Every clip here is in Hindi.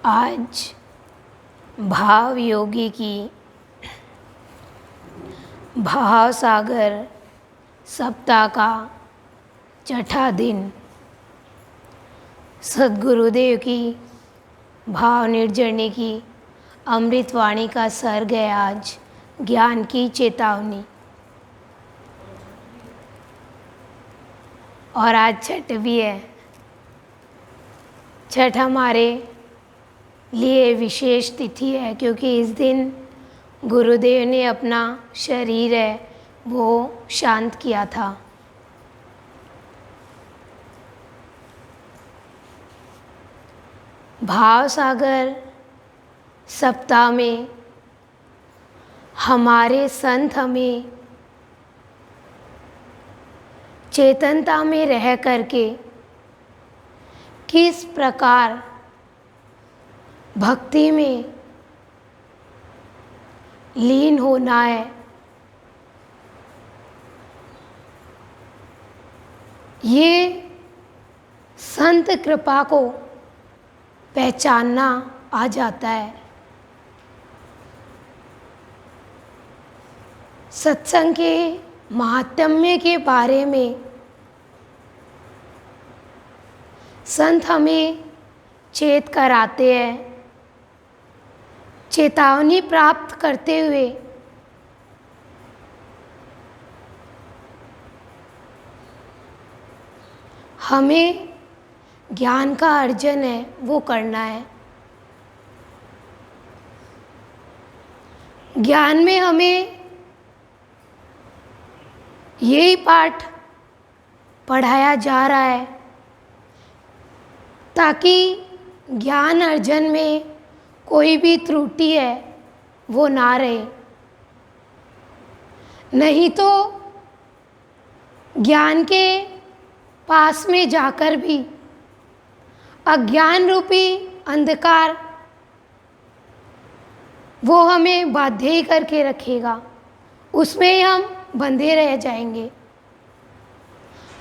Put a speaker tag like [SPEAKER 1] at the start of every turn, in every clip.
[SPEAKER 1] आज भाव योगी की भाव सागर सप्ताह का छठा दिन। सद्गुरुदेव की भाव निर्जरने की अमृतवाणी का सर्ग है आज ज्ञान की चेतावनी। और आज छठ भी है। छठ हमारे लिए विशेष तिथि है क्योंकि इस दिन गुरुदेव ने अपना शरीर है वो शांत किया था। भाव सागर सप्ताह में हमारे संत हमें चेतनता में रह करके किस प्रकार भक्ति में लीन होना है, ये संत कृपा को पहचानना आ जाता है। सत्संग के महात्म्य के बारे में संत हमें चेत कराते हैं। चेतावनी प्राप्त करते हुए हमें ज्ञान का अर्जन है वो करना है। ज्ञान में हमें यही पाठ पढ़ाया जा रहा है ताकि ज्ञान अर्जन में कोई भी त्रुटि है वो ना रहे। नहीं तो ज्ञान के पास में जाकर भी अज्ञान रूपी अंधकार वो हमें बाध्य ही करके रखेगा, उसमें ही हम बंधे रह जाएंगे।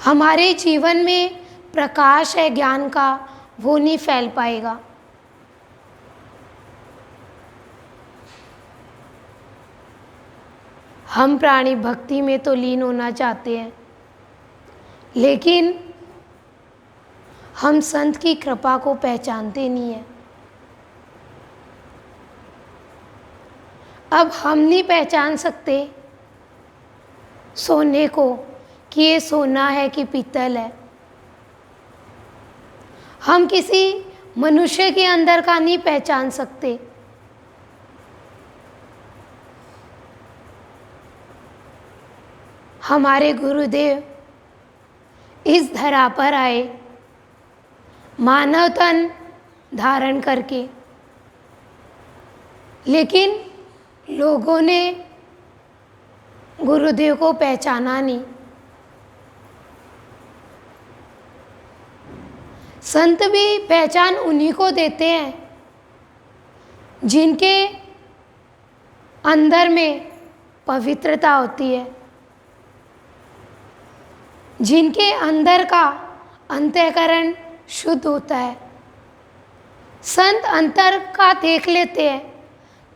[SPEAKER 1] हमारे जीवन में प्रकाश है ज्ञान का वो नहीं फैल पाएगा। हम प्राणी भक्ति में तो लीन होना चाहते हैं लेकिन हम संत की कृपा को पहचानते नहीं हैं। अब हम नहीं पहचान सकते सोने को कि ये सोना है कि पीतल है। हम किसी मनुष्य के अंदर का नहीं पहचान सकते। हमारे गुरुदेव इस धरा पर आए मानव तन धारण करके, लेकिन लोगों ने गुरुदेव को पहचाना नहीं। संत भी पहचान उन्हीं को देते हैं जिनके अंदर में पवित्रता होती है, जिनके अंदर का अंतःकरण शुद्ध होता है। संत अंतर का देख लेते हैं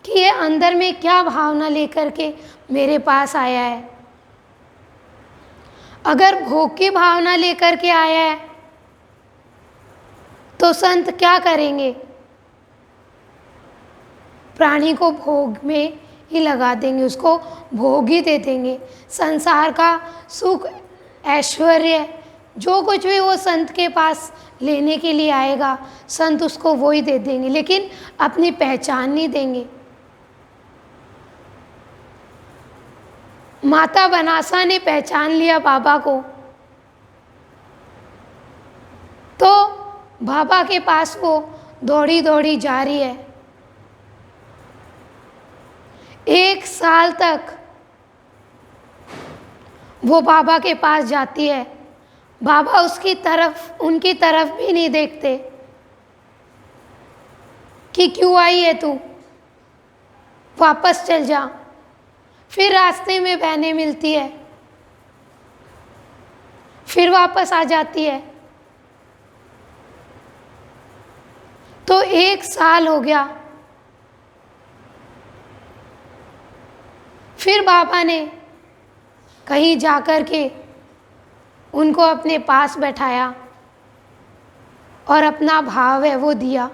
[SPEAKER 1] कि ये अंदर में क्या भावना लेकर के मेरे पास आया है। अगर भोग की भावना लेकर के आया है तो संत क्या करेंगे? प्राणी को भोग में ही लगा देंगे, उसको भोग ही दे देंगे। संसार का सुख ऐश्वर्य जो कुछ भी वो संत के पास लेने के लिए आएगा संत उसको वो ही दे देंगे, लेकिन अपनी पहचान नहीं देंगे। माता बनासा ने पहचान लिया बाबा को तो बाबा के पास वो दौड़ी दौड़ी जा रही है। 1 साल तक वो बाबा के पास जाती है। बाबा उनकी तरफ भी नहीं देखते कि क्यों आई है तू, वापस चल जा। फिर रास्ते में बहनें मिलती है, फिर वापस आ जाती है। तो 1 साल हो गया। फिर बाबा ने कहीं जाकर के उनको अपने पास बैठाया और अपना भाव है वो दिया।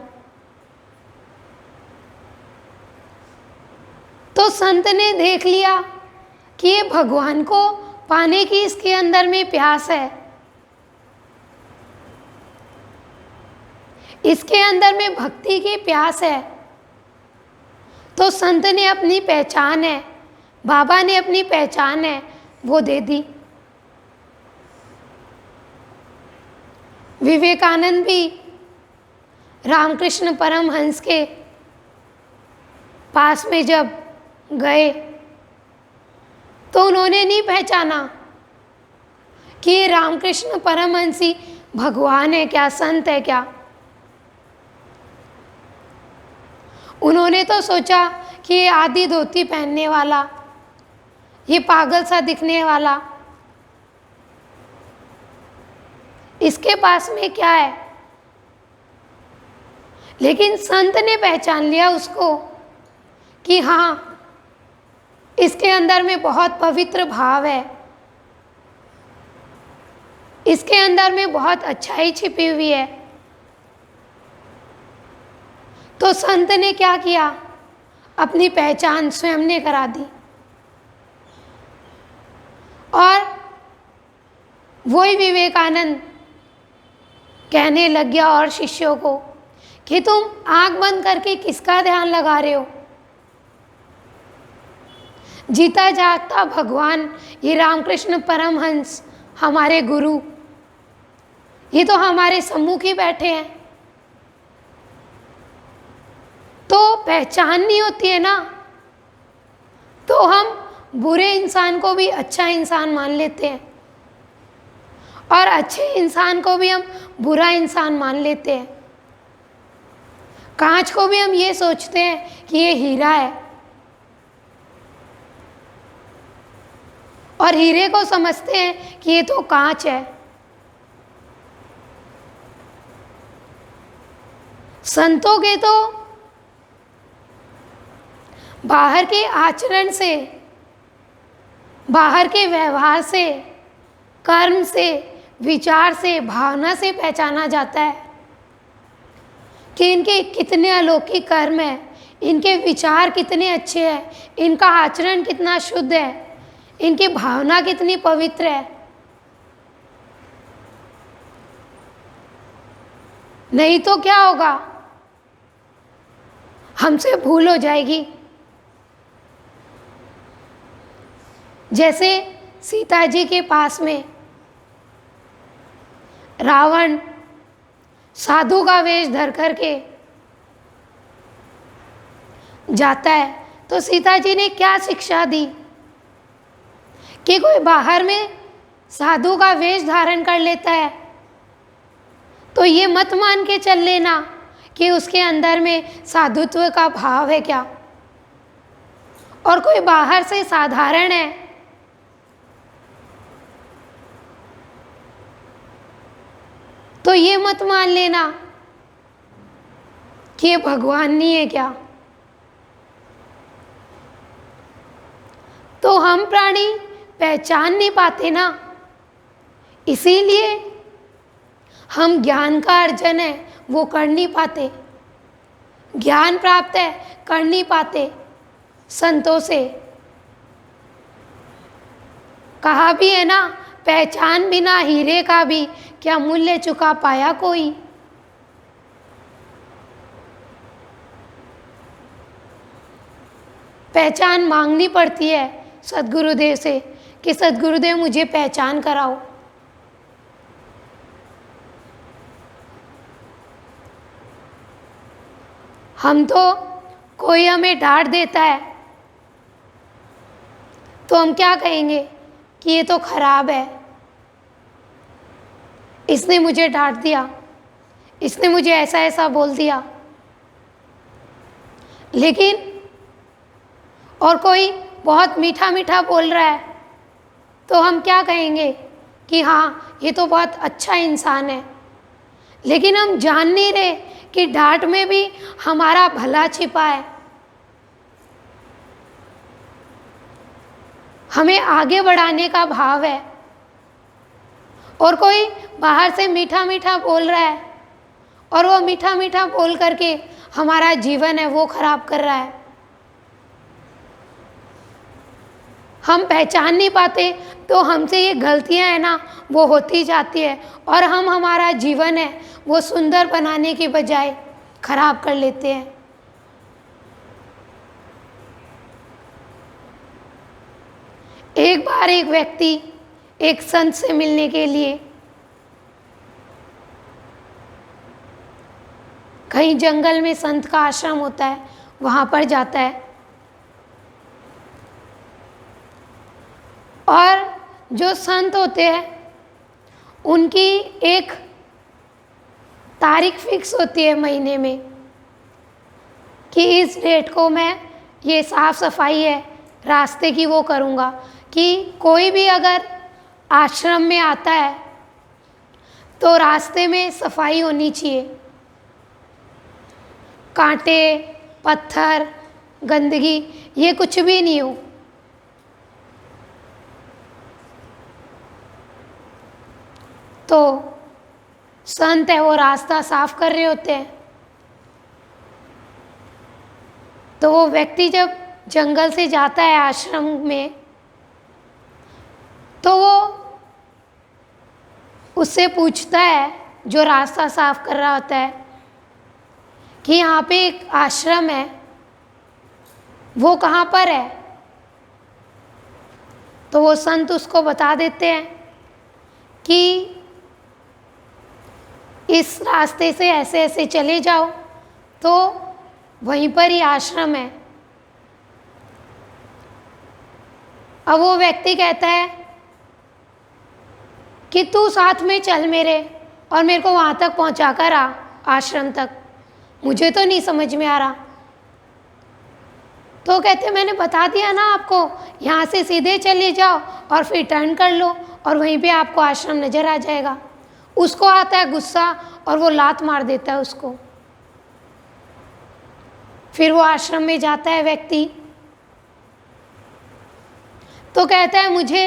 [SPEAKER 1] तो संत ने देख लिया कि ये भगवान को पाने की इसके अंदर में प्यास है, इसके अंदर में भक्ति की प्यास है। तो संत ने अपनी पहचान है, बाबा ने अपनी पहचान है वो दे दी। विवेकानंद भी रामकृष्ण परमहंस के पास में जब गए तो उन्होंने नहीं पहचाना कि ये रामकृष्ण परमहंस ही भगवान है क्या, संत है क्या। उन्होंने तो सोचा कि ये आधी धोती पहनने वाला, ये पागल सा दिखने वाला, इसके पास में क्या है। लेकिन संत ने पहचान लिया उसको कि हाँ, इसके अंदर में बहुत पवित्र भाव है, इसके अंदर में बहुत अच्छाई छिपी हुई है। तो संत ने क्या किया, अपनी पहचान स्वयं ने करा दी और वही विवेकानंद कहने लग गया और शिष्यों को कि तुम आंख बंद करके किसका ध्यान लगा रहे हो। जीता जागता भगवान, ये रामकृष्ण परमहंस हमारे गुरु, ये तो हमारे सम्मुख ही बैठे हैं। तो पहचान नहीं होती है ना, तो हम बुरे इंसान को भी अच्छा इंसान मान लेते हैं और अच्छे इंसान को भी हम बुरा इंसान मान लेते हैं। कांच को भी हम ये सोचते हैं कि ये हीरा है और हीरे को समझते हैं कि ये तो कांच है। संतों के तो बाहर के आचरण से, बाहर के व्यवहार से, कर्म से, विचार से, भावना से पहचाना जाता है कि इनके कितने अलौकिक कर्म है, इनके विचार कितने अच्छे हैं, इनका आचरण कितना शुद्ध है, इनकी भावना कितनी पवित्र है। नहीं तो क्या होगा, हमसे भूल हो जाएगी। जैसे सीता जी के पास में रावण साधु का वेश धर करके जाता है, तो सीता जी ने क्या शिक्षा दी कि कोई बाहर में साधु का वेश धारण कर लेता है तो ये मत मान के चल लेना कि उसके अंदर में साधुत्व का भाव है क्या, और कोई बाहर से साधारण है तो ये मत मान लेना कि ये भगवान नहीं है क्या। तो हम प्राणी पहचान नहीं पाते ना, इसीलिए हम ज्ञान का अर्जन है वो कर नहीं पाते, ज्ञान प्राप्त है कर नहीं पाते संतों से। कहा भी है ना, पहचान बिना हीरे का भी क्या मूल्य चुका पाया कोई। पहचान मांगनी पड़ती है सद्गुरुदेव से कि सद्गुरुदेव मुझे पहचान कराओ। हम तो, कोई हमें डांट देता है तो हम क्या कहेंगे कि ये तो खराब है, इसने मुझे डांट दिया, इसने मुझे ऐसा ऐसा बोल दिया। लेकिन और कोई बहुत मीठा मीठा बोल रहा है तो हम क्या कहेंगे कि हाँ ये तो बहुत अच्छा इंसान है। लेकिन हम जान नहीं रहे कि डांट में भी हमारा भला छिपा है। हमें आगे बढ़ाने का भाव है, और कोई बाहर से मीठा मीठा बोल रहा है और वो मीठा मीठा बोल करके हमारा जीवन है वो खराब कर रहा है। हम पहचान नहीं पाते तो हमसे ये गलतियां है ना वो होती जाती है, और हम हमारा जीवन है वो सुंदर बनाने की बजाय खराब कर लेते हैं। एक बार एक व्यक्ति एक संत से मिलने के लिए कहीं जंगल में संत का आश्रम होता है, वहां पर जाता है। और जो संत होते हैं उनकी एक तारीख फिक्स होती है महीने में कि इस डेट को मैं ये साफ सफाई है रास्ते की वो करूँगा, कि कोई भी अगर आश्रम में आता है तो रास्ते में सफाई होनी चाहिए, कांटे पत्थर गंदगी ये कुछ भी नहीं हो। तो संत है वो रास्ता साफ कर रहे होते हैं। तो वो व्यक्ति जब जंगल से जाता है आश्रम में तो वो उससे पूछता है जो रास्ता साफ कर रहा होता है कि यहाँ पे एक आश्रम है वो कहाँ पर है। तो वो संत उसको बता देते हैं कि इस रास्ते से ऐसे ऐसे चले जाओ तो वहीं पर ही आश्रम है। अब वो व्यक्ति कहता है कि तू साथ में चल मेरे और मेरे को वहाँ तक पहुँचा कर आ आश्रम तक, मुझे तो नहीं समझ में आ रहा। तो कहते मैंने बता दिया ना आपको, यहाँ से सीधे चले जाओ और फिर टर्न कर लो और वहीं पे आपको आश्रम नज़र आ जाएगा। उसको आता है गुस्सा और वो लात मार देता है उसको। फिर वो आश्रम में जाता है व्यक्ति, तो कहता है मुझे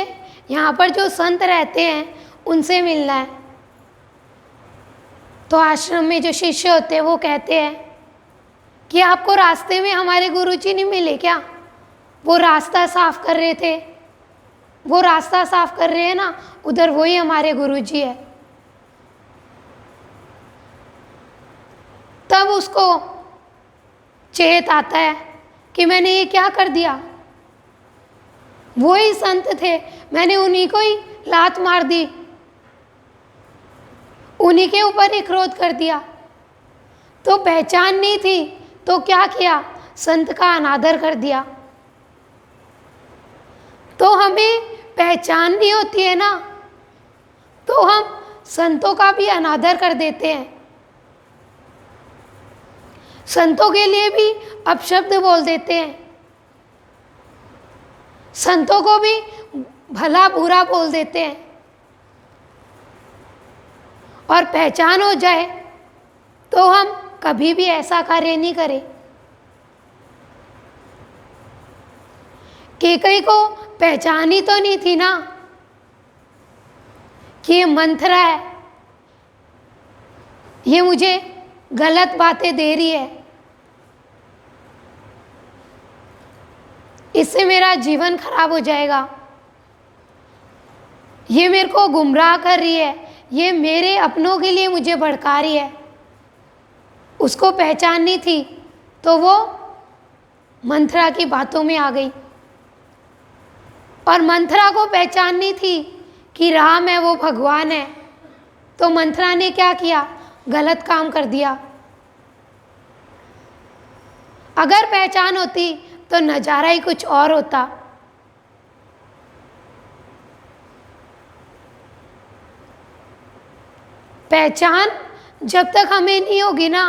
[SPEAKER 1] यहाँ पर जो संत रहते हैं उनसे मिलना है। तो आश्रम में जो शिष्य होते हैं वो कहते हैं कि आपको रास्ते में हमारे गुरुजी नहीं मिले क्या? वो रास्ता साफ कर रहे थे, वो रास्ता साफ कर रहे हैं ना, उधर वही हमारे गुरुजी है। तब उसको चेत आता है कि मैंने ये क्या कर दिया, वो ही संत थे, मैंने उन्हीं को ही लात मार दी, उन्हीं के ऊपर ही क्रोध कर दिया। तो पहचान नहीं थी तो क्या किया, संत का अनादर कर दिया। तो हमें पहचान नहीं होती है ना तो हम संतों का भी अनादर कर देते हैं, संतों के लिए भी अपशब्द बोल देते हैं, संतों को भी भला बुरा बोल देते हैं। और पहचान हो जाए तो हम कभी भी ऐसा कार्य नहीं करें। केकई को पहचानी तो नहीं थी ना कि ये मंथरा है, ये मुझे गलत बातें दे रही है, इससे मेरा जीवन खराब हो जाएगा, ये मेरे को गुमराह कर रही है, ये मेरे अपनों के लिए मुझे भड़का रही है। उसको पहचान नहीं थी तो वो मंथरा की बातों में आ गई। और मंथरा को पहचान नहीं थी कि राम है वो भगवान है, तो मंथरा ने क्या किया, गलत काम कर दिया। अगर पहचान होती तो नज़ारा ही कुछ और होता। पहचान जब तक हमें नहीं होगी ना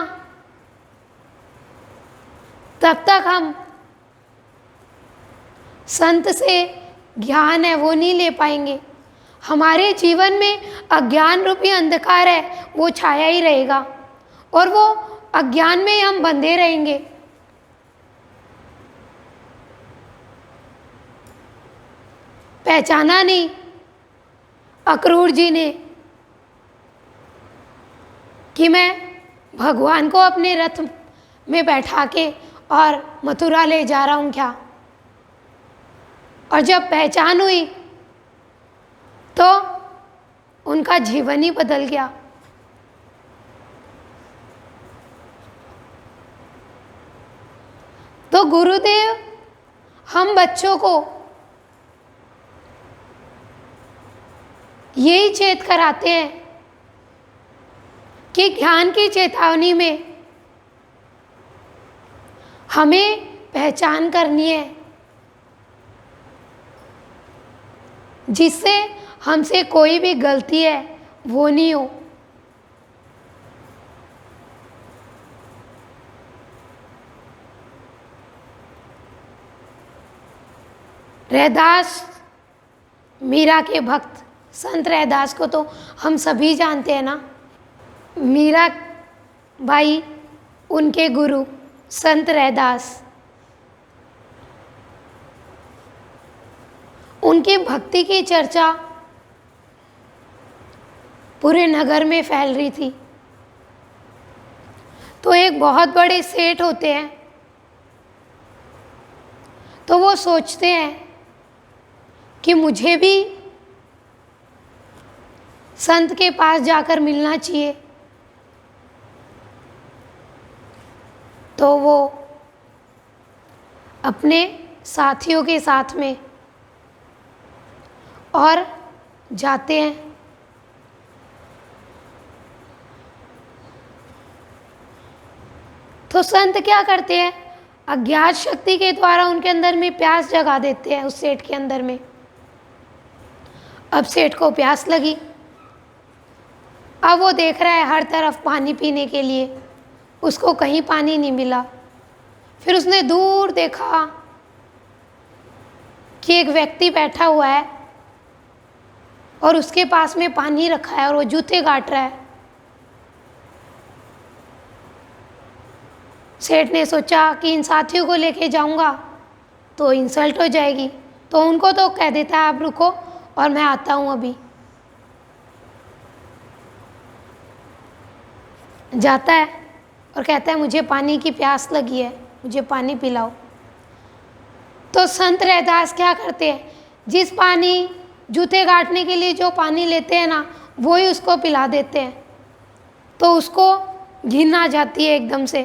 [SPEAKER 1] तब तक हम संत से ज्ञान है वो नहीं ले पाएंगे। हमारे जीवन में अज्ञान रूपी अंधकार है वो छाया ही रहेगा और वो अज्ञान में ही हम बंधे रहेंगे। पहचाना नहीं अक्रूर जी ने कि मैं भगवान को अपने रथ में बैठा के और मथुरा ले जा रहा हूँ क्या। और जब पहचान हुई तो उनका जीवन ही बदल गया। तो गुरुदेव हम बच्चों को यही चेत कराते हैं कि ज्ञान की चेतावनी में हमें पहचान करनी है जिससे हमसे कोई भी गलती है वो नहीं हो। रैदास मीरा के भक्त संत रैदास को तो हम सभी जानते हैं ना। मीरा बाई उनके गुरु संत रैदास, उनकी भक्ति की चर्चा पूरे नगर में फैल रही थी। तो एक बहुत बड़े सेठ होते हैं, तो वो सोचते हैं कि मुझे भी संत के पास जाकर मिलना चाहिए। तो वो अपने साथियों के साथ में और जाते हैं। तो संत क्या करते हैं, अज्ञात शक्ति के द्वारा उनके अंदर में प्यास जगा देते हैं उस सेठ के अंदर में। अब सेठ को प्यास लगी, अब वो देख रहा है हर तरफ पानी पीने के लिए, उसको कहीं पानी नहीं मिला। फिर उसने दूर देखा कि एक व्यक्ति बैठा हुआ है और उसके पास में पानी रखा है और वो जूते गाट रहा है। सेठ ने सोचा कि इन साथियों को लेके जाऊंगा तो इंसल्ट हो जाएगी, तो उनको तो कह देता है आप रुको और मैं आता हूँ अभी। जाता है और कहता है मुझे पानी की प्यास लगी है, मुझे पानी पिलाओ। तो संत रैदास क्या करते हैं, जिस पानी जूते गाटने के लिए जो पानी लेते हैं ना वो ही उसको पिला देते हैं। तो उसको घिन आ जाती है एकदम से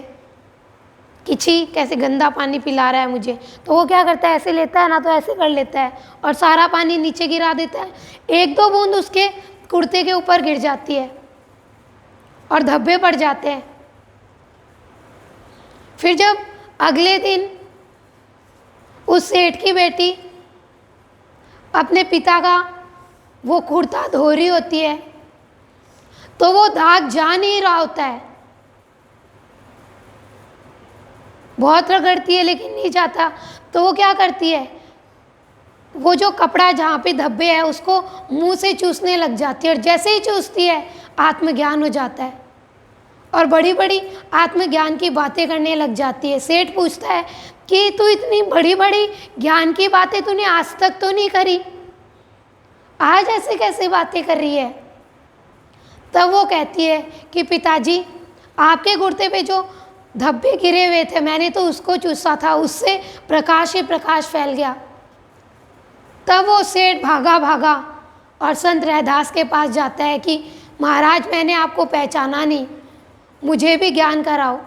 [SPEAKER 1] कि छी कैसे गंदा पानी पिला रहा है मुझे। तो वो क्या करता है, ऐसे लेता है ना तो ऐसे कर लेता है और सारा पानी नीचे गिरा देता है। एक दो बूंद उसके कुर्ते के ऊपर गिर जाती है और धब्बे पड़ जाते हैं। फिर जब अगले दिन उस सेठ की बेटी अपने पिता का वो कुर्ता धो रही होती है तो वो दाग जा नहीं रहा होता है, बहुत रगड़ती है लेकिन नहीं जाता। तो वो क्या करती है, वो जो कपड़ा जहाँ पे धब्बे है उसको मुंह से चूसने लग जाती है और जैसे ही चूसती है आत्मज्ञान हो जाता है और बड़ी बड़ी आत्मज्ञान की बातें करने लग जाती है। सेठ पूछता है कि तू इतनी बड़ी बड़ी ज्ञान की बातें तूने आज तक तो नहीं करी, आज ऐसे कैसे बातें कर रही है। तब वो कहती है कि पिताजी आपके कुर्ते पे जो धब्बे गिरे हुए थे मैंने तो उसको चूसा था, उससे प्रकाश ही प्रकाश फैल गया। तब वो सेठ भागा भागा और संत रैदास के पास जाता है कि महाराज मैंने आपको पहचाना नहीं, मुझे भी ज्ञान कराओ।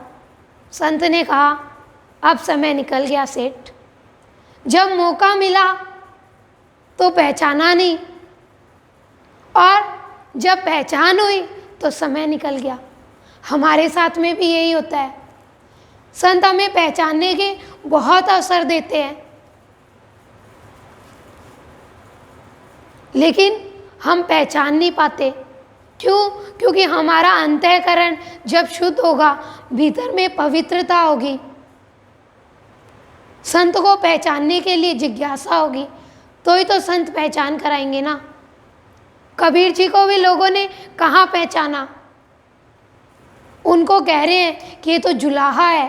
[SPEAKER 1] संत ने कहा अब समय निकल गया सेठ, जब मौका मिला तो पहचाना नहीं और जब पहचान हुई तो समय निकल गया। हमारे साथ में भी यही होता है, संत हमें पहचानने के बहुत अवसर देते हैं लेकिन हम पहचान नहीं पाते। क्यों? क्योंकि हमारा अंतःकरण जब शुद्ध होगा, भीतर में पवित्रता होगी, संत को पहचानने के लिए जिज्ञासा होगी, तो ही तो संत पहचान कराएंगे ना। कबीर जी को भी लोगों ने कहाँ पहचाना, उनको कह रहे हैं कि ये तो जुलाहा है।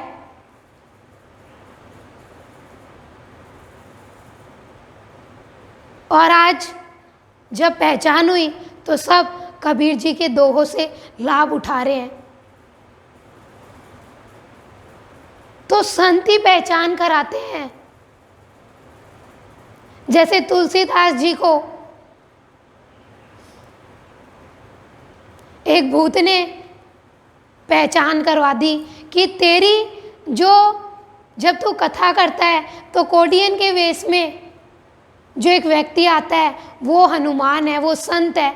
[SPEAKER 1] और आज जब पहचान हुई तो सब कबीर जी के दोहों से लाभ उठा रहे हैं। तो संत ही पहचान कराते हैं। जैसे तुलसीदास जी को एक भूत ने पहचान करवा दी कि तेरी जो जब तू कथा करता है तो कोडियन के वेश में जो एक व्यक्ति आता है वो हनुमान है, वो संत है,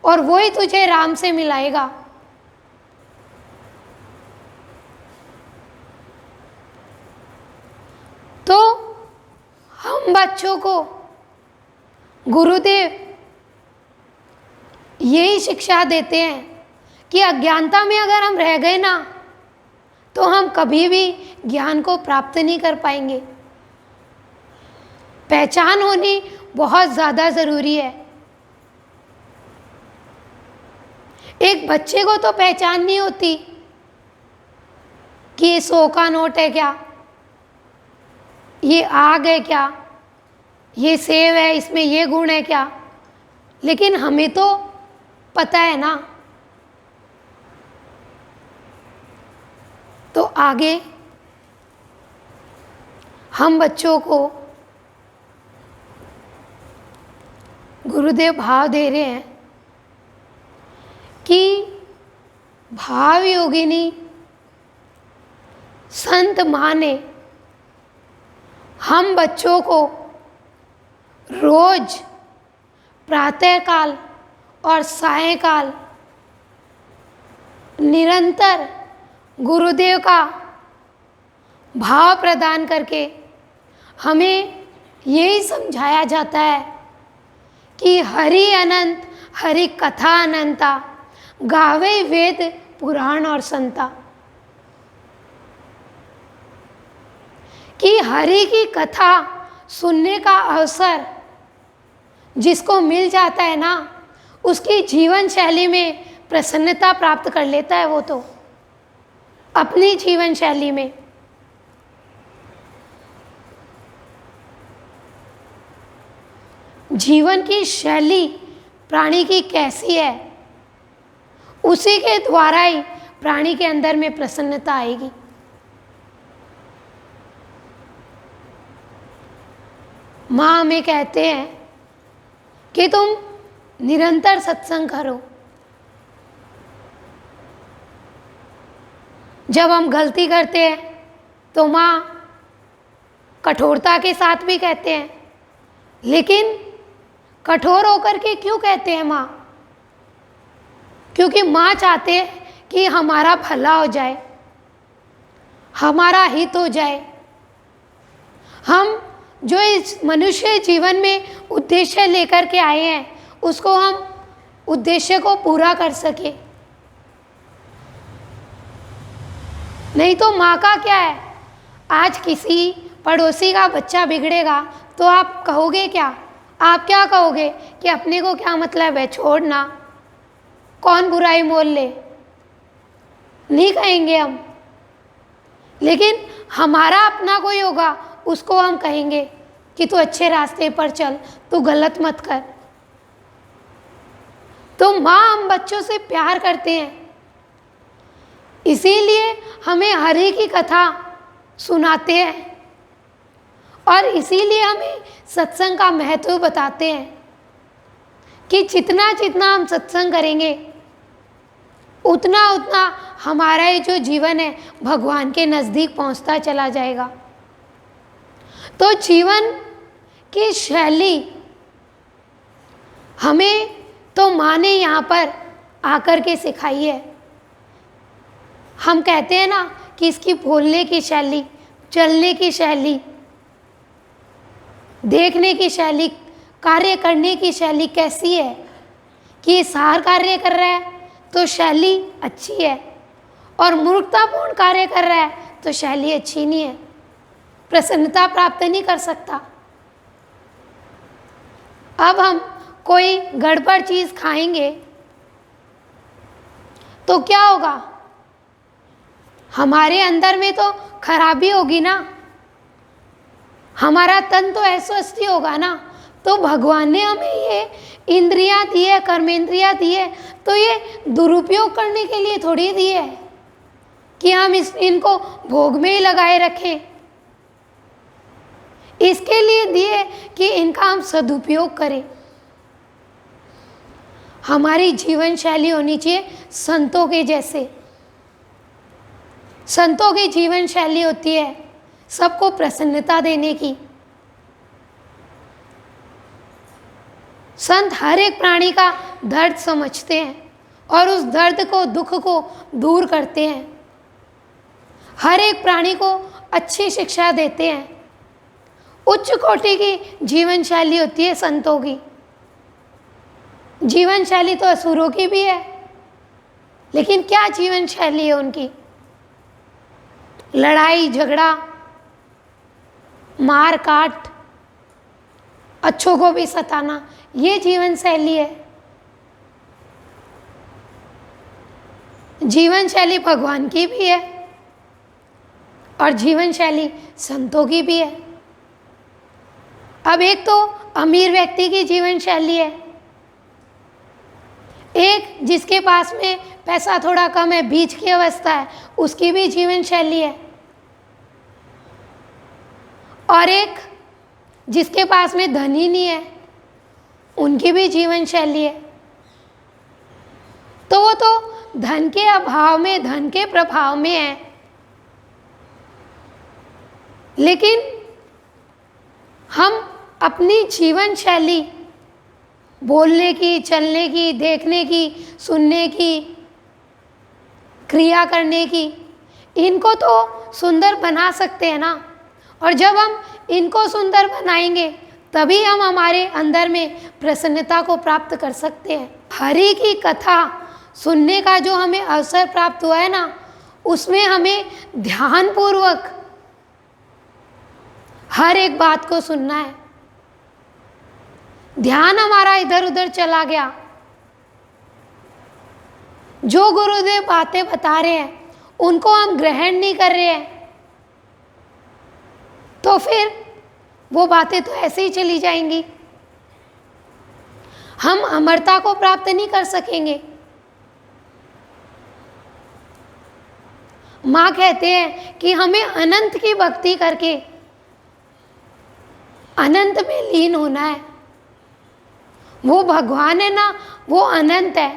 [SPEAKER 1] और वो ही तुझे राम से मिलाएगा। तो हम बच्चों को गुरुदेव यही शिक्षा देते हैं कि अज्ञानता में अगर हम रह गए ना तो हम कभी भी ज्ञान को प्राप्त नहीं कर पाएंगे। पहचान होनी बहुत ज़्यादा ज़रूरी है। एक बच्चे को तो पहचान नहीं होती कि ये 100 का नोट है क्या, ये आग है क्या, ये सेब है, इसमें ये गुण है क्या, लेकिन हमें तो पता है ना। तो आगे हम बच्चों को गुरुदेव भाव दे रहे हैं कि भाव योगिनी संत माँ ने हम बच्चों को रोज प्रातःकाल और सायंकाल निरंतर गुरुदेव का भाव प्रदान करके हमें यही समझाया जाता है कि हरि अनंत हरि कथा अनंता, गावे वेद पुराण और संता। कि हरि की कथा सुनने का अवसर जिसको मिल जाता है ना, उसकी जीवन शैली में प्रसन्नता प्राप्त कर लेता है। वो तो अपनी जीवन शैली में जीवन की शैली प्राणी की कैसी है, उसी के द्वारा ही प्राणी के अंदर में प्रसन्नता आएगी। माँ हमें कहते हैं कि तुम निरंतर सत्संग करो। जब हम गलती करते हैं तो माँ कठोरता के साथ भी कहते हैं, लेकिन कठोर होकर के क्यों कहते हैं माँ? क्योंकि माँ चाहते हैं कि हमारा भला हो जाए, हमारा हित हो जाए। हम जो इस मनुष्य जीवन में उद्देश्य लेकर के आए हैं उसको हम उद्देश्य को पूरा कर सके। नहीं तो माँ का क्या है, आज किसी पड़ोसी का बच्चा बिगड़ेगा तो आप कहोगे क्या? आप क्या कहोगे कि अपने को क्या मतलब है, छोड़ना, कौन बुराई मोल ले, नहीं कहेंगे हम। लेकिन हमारा अपना कोई होगा उसको हम कहेंगे कि तू अच्छे रास्ते पर चल, तू गलत मत कर। तो माँ हम बच्चों से प्यार करते हैं, इसीलिए हमें हरि की कथा सुनाते हैं और इसीलिए हमें सत्संग का महत्व बताते हैं कि जितना जितना हम सत्संग करेंगे उतना उतना हमारा ये जो जीवन है भगवान के नज़दीक पहुंचता चला जाएगा। तो जीवन की शैली हमें तो माँ ने यहाँ पर आकर के सिखाई है। हम कहते हैं ना कि इसकी बोलने की शैली, चलने की शैली, देखने की शैली, कार्य करने की शैली कैसी है कि ये सार कार्य कर रहा है तो शैली अच्छी है, और मूर्खतापूर्ण कार्य कर रहा है तो शैली अच्छी नहीं है, प्रसन्नता प्राप्त नहीं कर सकता। अब हम कोई गड़बड़ चीज़ खाएंगे तो क्या होगा? हमारे अंदर में तो खराबी होगी ना, हमारा तन तो अस्वस्थ ही होगा ना। तो भगवान ने हमें ये इंद्रियां दी है, कर्मेंद्रियां दी है, तो ये दुरुपयोग करने के लिए थोड़ी दी है कि हम इनको भोग में ही लगाए रखें। इसके लिए दिए कि इनका हम सदुपयोग करें। हमारी जीवन शैली होनी चाहिए संतों के जैसे। संतों की जीवन शैली होती है सबको प्रसन्नता देने की। संत हर एक प्राणी का दर्द समझते हैं और उस दर्द को, दुख को दूर करते हैं। हर एक प्राणी को अच्छी शिक्षा देते हैं। उच्च कोटि की जीवन शैली होती है संतों की। जीवन शैली तो असुरों की भी है, लेकिन क्या जीवन शैली है उनकी? लड़ाई झगड़ा, मार काट, अच्छों को भी सताना, ये जीवन शैली है। जीवन शैली भगवान की भी है और जीवन शैली संतों की भी है। अब एक तो अमीर व्यक्ति की जीवन शैली है, एक जिसके पास में पैसा थोड़ा कम है, बीच की अवस्था है, उसकी भी जीवन शैली है, और एक जिसके पास में धन ही नहीं है, उनकी भी जीवन शैली है। तो वो तो धन के अभाव में, धन के प्रभाव में है, लेकिन हम अपनी जीवन शैली, बोलने की, चलने की, देखने की, सुनने की, क्रिया करने की, इनको तो सुंदर बना सकते हैं ना। और जब हम इनको सुंदर बनाएंगे तभी हम हमारे अंदर में प्रसन्नता को प्राप्त कर सकते हैं। हरि की कथा सुनने का जो हमें अवसर प्राप्त हुआ है ना, उसमें हमें ध्यानपूर्वक हर एक बात को सुनना है। ध्यान हमारा इधर उधर चला गया, जो गुरुदेव बातें बता रहे हैं उनको हम ग्रहण नहीं कर रहे हैं, तो फिर वो बातें तो ऐसे ही चली जाएंगी। हम अमरता को प्राप्त नहीं कर सकेंगे। माँ कहते हैं कि हमें अनंत की भक्ति करके अनंत में लीन होना है। वो भगवान है ना, वो अनंत है,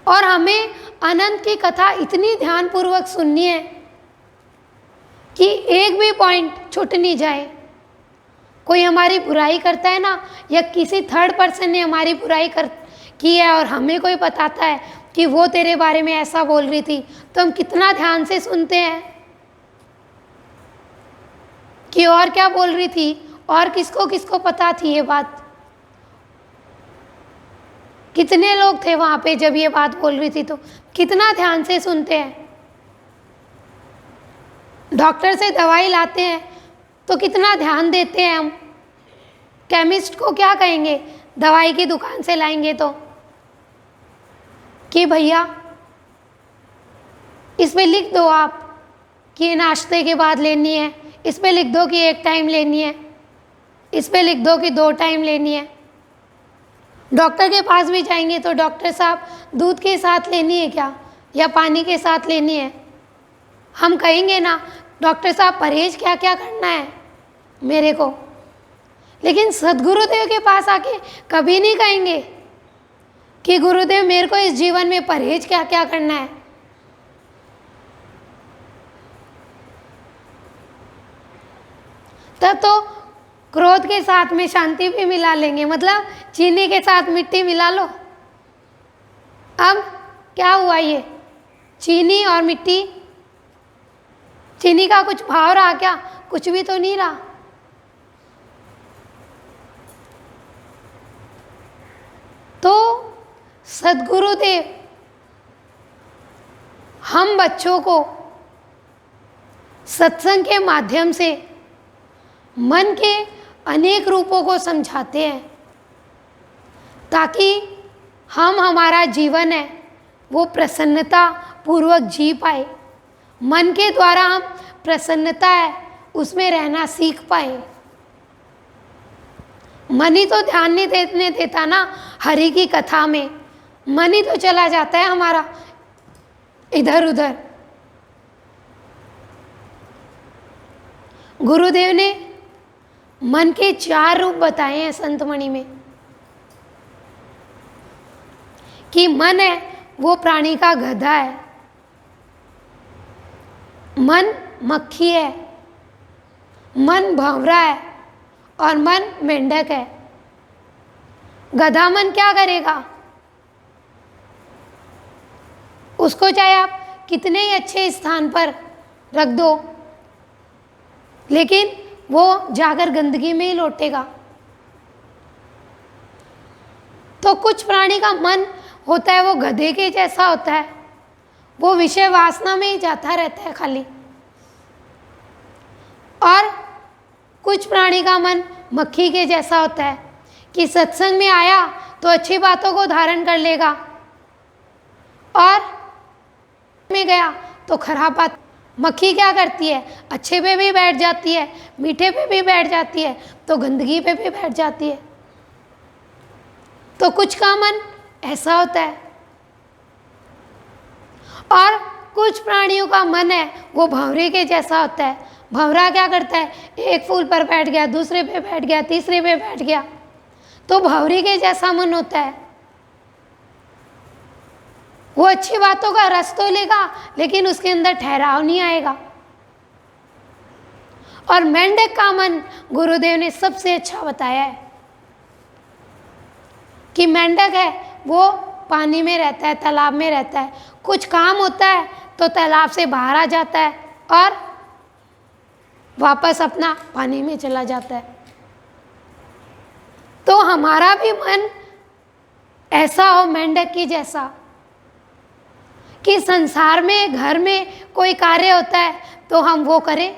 [SPEAKER 1] और हमें अनंत की कथा इतनी ध्यानपूर्वक सुननी है कि एक भी पॉइंट छूट नहीं जाए। कोई हमारी बुराई करता है ना, या किसी थर्ड पर्सन ने हमारी बुराई की है और हमें कोई बताता है कि वो तेरे बारे में ऐसा बोल रही थी, तो हम कितना ध्यान से सुनते हैं कि और क्या बोल रही थी, और किसको किसको पता थी ये बात। कितने लोग थे वहाँ पे जब ये बात बोल रही थी, तो कितना ध्यान से सुनते हैं। डॉक्टर से दवाई लाते हैं तो कितना ध्यान देते हैं हम। केमिस्ट को क्या कहेंगे दवाई की दुकान से लाएंगे तो, कि भैया इस पे लिख दो आप कि नाश्ते के बाद लेनी है, इस पे लिख दो कि 1 टाइम लेनी है, इस पे लिख दो कि 2 टाइम लेनी है। डॉक्टर के पास भी जाएंगे तो डॉक्टर साहब दूध के साथ लेनी है क्या, या पानी के साथ लेनी है? हम कहेंगे ना डॉक्टर साहब परहेज क्या क्या करना है मेरे को, लेकिन सद्गुरुदेव के पास आके कभी नहीं कहेंगे कि गुरुदेव मेरे को इस जीवन में परहेज क्या क्या करना है। तब तो क्रोध के साथ में शांति भी मिला लेंगे, मतलब चीनी के साथ मिट्टी मिला लो। अब क्या हुआ, ये चीनी और मिट्टी, चीनी का कुछ भाव रहा क्या? कुछ भी तो नहीं रहा। तो सद्गुरुदेव हम बच्चों को सत्संग के माध्यम से मन के अनेक रूपों को समझाते हैं ताकि हम हमारा जीवन है वो प्रसन्नता पूर्वक जी पाए। मन के द्वारा हम प्रसन्नता है उसमें रहना सीख पाए। मन ही तो ध्यान नहीं देने देता ना हरि की कथा में, मन ही तो चला जाता है हमारा इधर उधर। गुरुदेव ने मन के 4 रूप बताए हैं संतमणि में कि मन है वो प्राणी का गधा है, मन मक्खी है, मन भंवरा है और मन मेंढक है। गधा मन क्या करेगा? उसको चाहे आप कितने ही अच्छे स्थान पर रख दो, लेकिन वो जाकर गंदगी में ही लौटेगा। तो कुछ प्राणी का मन होता है वो गधे के जैसा होता है, वो विषय वासना में ही जाता रहता है खाली। और कुछ प्राणी का मन मक्खी के जैसा होता है कि सत्संग में आया तो अच्छी बातों को धारण कर लेगा और में गया तो खराब बात। मक्खी क्या करती है? अच्छे पे भी बैठ जाती है, मीठे पे भी बैठ जाती है, तो गंदगी पे भी बैठ जाती है। तो कुछ का मन ऐसा होता है और कुछ प्राणियों का मन है वो भंवरे के जैसा होता है। भंवरा क्या करता है? एक फूल पर बैठ गया, दूसरे पे बैठ गया, तीसरे पे बैठ गया, तो भंवरे के जैसा मन होता है। वो अच्छी बातों का रस तो लेगा लेकिन उसके अंदर ठहराव नहीं आएगा। और मेंढक का मन गुरुदेव ने सबसे अच्छा बताया है कि मेंढक है वो पानी में रहता है, तालाब में रहता है, कुछ काम होता है तो तालाब से बाहर आ जाता है और वापस अपना पानी में चला जाता है। तो हमारा भी मन ऐसा हो मेंढक की जैसा कि संसार में घर में कोई कार्य होता है तो हम वो करें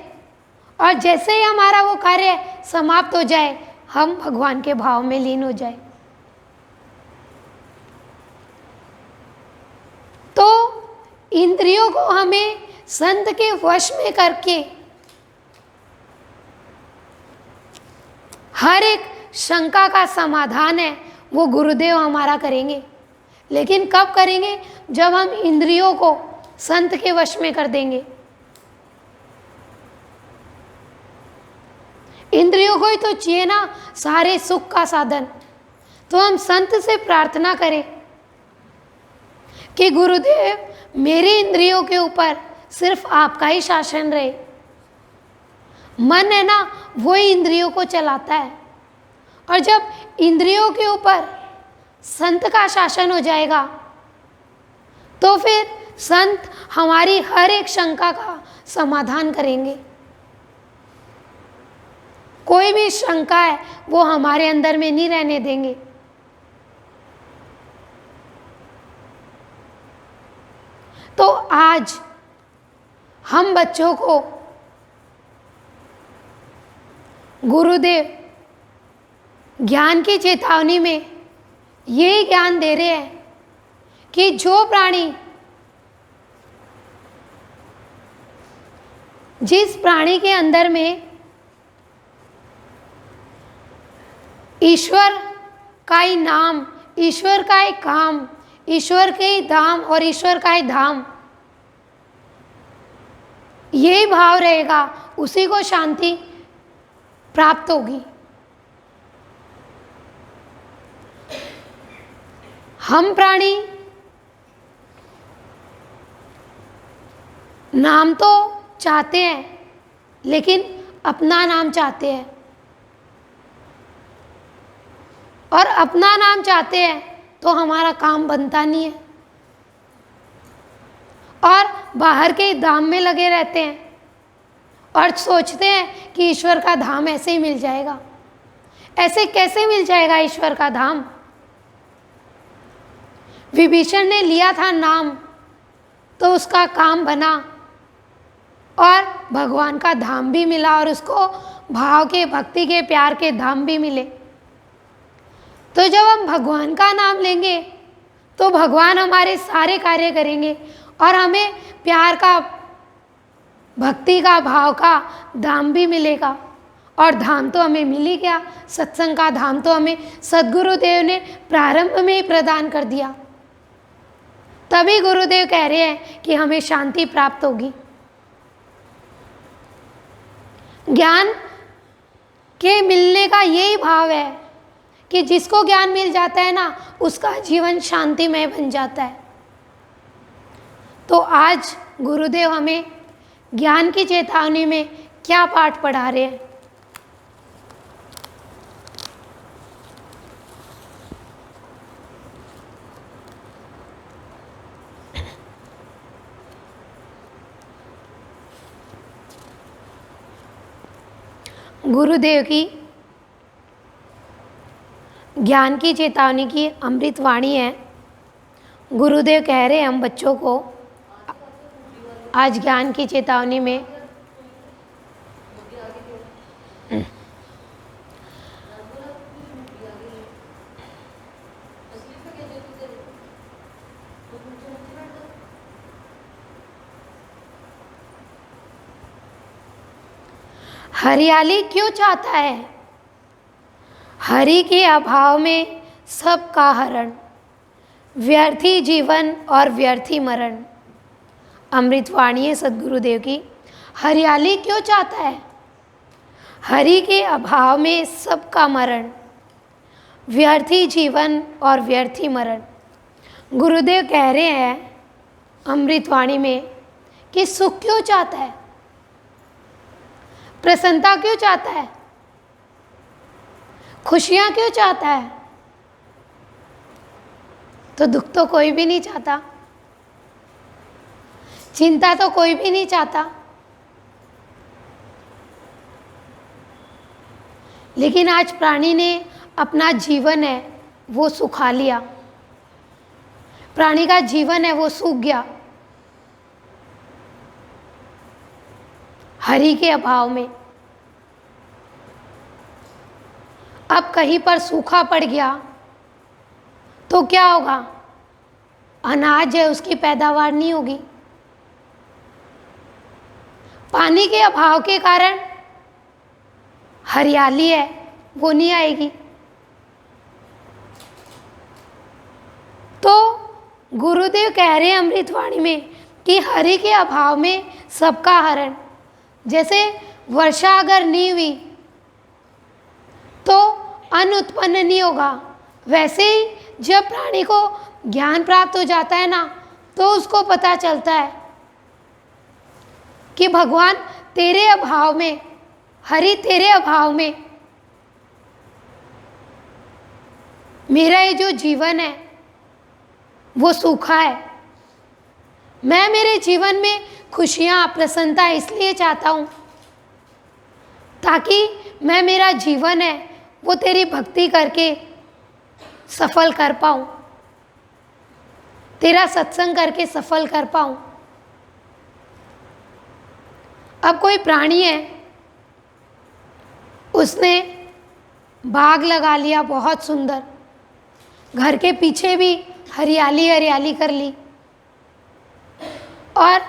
[SPEAKER 1] और जैसे ही हमारा वो कार्य समाप्त हो जाए हम भगवान के भाव में लीन हो जाए। तो इंद्रियों को हमें संत के वश में करके हर एक शंका का समाधान है वो गुरुदेव हमारा करेंगे। लेकिन कब करेंगे? जब हम इंद्रियों को संत के वश में कर देंगे। इंद्रियों को ही तो चाहिए ना सारे सुख का साधन। तो हम संत से प्रार्थना करें कि गुरुदेव मेरी इंद्रियों के ऊपर सिर्फ आपका ही शासन रहे। मन है ना वही इंद्रियों को चलाता है और जब इंद्रियों के ऊपर संत का शासन हो जाएगा तो फिर संत हमारी हर एक शंका का समाधान करेंगे। कोई भी शंका है वो हमारे अंदर में नहीं रहने देंगे। तो आज हम बच्चों को गुरुदेव ज्ञान की चेतावनी में यही ज्ञान दे रहे हैं कि जो प्राणी जिस प्राणी के अंदर में ईश्वर का ही नाम, ईश्वर का ही काम, ईश्वर के ही धाम और ईश्वर का ही धाम यही भाव रहेगा उसी को शांति प्राप्त होगी। हम प्राणी नाम तो चाहते हैं लेकिन अपना नाम चाहते हैं और अपना नाम चाहते हैं तो हमारा काम बनता नहीं है और बाहर के धाम में लगे रहते हैं और सोचते हैं कि ईश्वर का धाम ऐसे ही मिल जाएगा। ऐसे कैसे मिल जाएगा ईश्वर का धाम? विभीषण ने लिया था नाम तो उसका काम बना और भगवान का धाम भी मिला और उसको भाव के, भक्ति के, प्यार के धाम भी मिले। तो जब हम भगवान का नाम लेंगे तो भगवान हमारे सारे कार्य करेंगे और हमें प्यार का, भक्ति का, भाव का धाम भी मिलेगा। और धाम तो हमें मिल ही गया, सत्संग का धाम तो हमें सद्गुरुदेव ने प्रारंभ में ही प्रदान कर दिया। तभी गुरुदेव कह रहे हैं कि हमें शांति प्राप्त होगी। ज्ञान के मिलने का यही भाव है कि जिसको ज्ञान मिल जाता है ना, उसका जीवन शांतिमय बन जाता है। तो आज गुरुदेव हमें ज्ञान की चेतावनी में क्या पाठ पढ़ा रहे हैं। गुरुदेव की ज्ञान की चेतावनी की अमृत वाणी है। गुरुदेव कह रहे हैं हम बच्चों को आज ज्ञान की चेतावनी में हरियाली क्यों चाहता है? हरि के अभाव में सबका हरण, व्यर्थी जीवन और व्यर्थी मरण। अमृतवाणी है सद्गुरुदेव की। हरियाली क्यों चाहता है? हरि के अभाव में सबका मरण, व्यर्थी जीवन और व्यर्थी मरण। गुरुदेव कह रहे हैं अमृतवाणी में कि सुख क्यों चाहता है, प्रसन्नता क्यों चाहता है, खुशियां क्यों चाहता है? तो दुख तो कोई भी नहीं चाहता, चिंता तो कोई भी नहीं चाहता। लेकिन आज प्राणी ने अपना जीवन है वो सुखा लिया, प्राणी का जीवन है वो सूख गया हरि के अभाव में। अब कहीं पर सूखा पड़ गया तो क्या होगा? अनाज है उसकी पैदावार नहीं होगी। पानी के अभाव के कारण हरियाली है वो नहीं आएगी। तो गुरुदेव कह रहे हैं अमृतवाणी में कि हरि के अभाव में सबका हरण। जैसे वर्षा अगर नहीं हुई तो अन्न उत्पन्न नहीं होगा, वैसे ही जब प्राणी को ज्ञान प्राप्त हो जाता है ना, तो उसको पता चलता है कि भगवान तेरे अभाव में, हरि तेरे अभाव में मेरा ये जो जीवन है वो सूखा है। मैं मेरे जीवन में खुशियाँ, प्रसन्नता इसलिए चाहता हूँ ताकि मैं मेरा जीवन है वो तेरी भक्ति करके सफल कर पाऊँ, तेरा सत्संग करके सफल कर पाऊँ। अब कोई प्राणी है, उसने बाग लगा लिया बहुत सुंदर, घर के पीछे भी हरियाली हरियाली कर ली और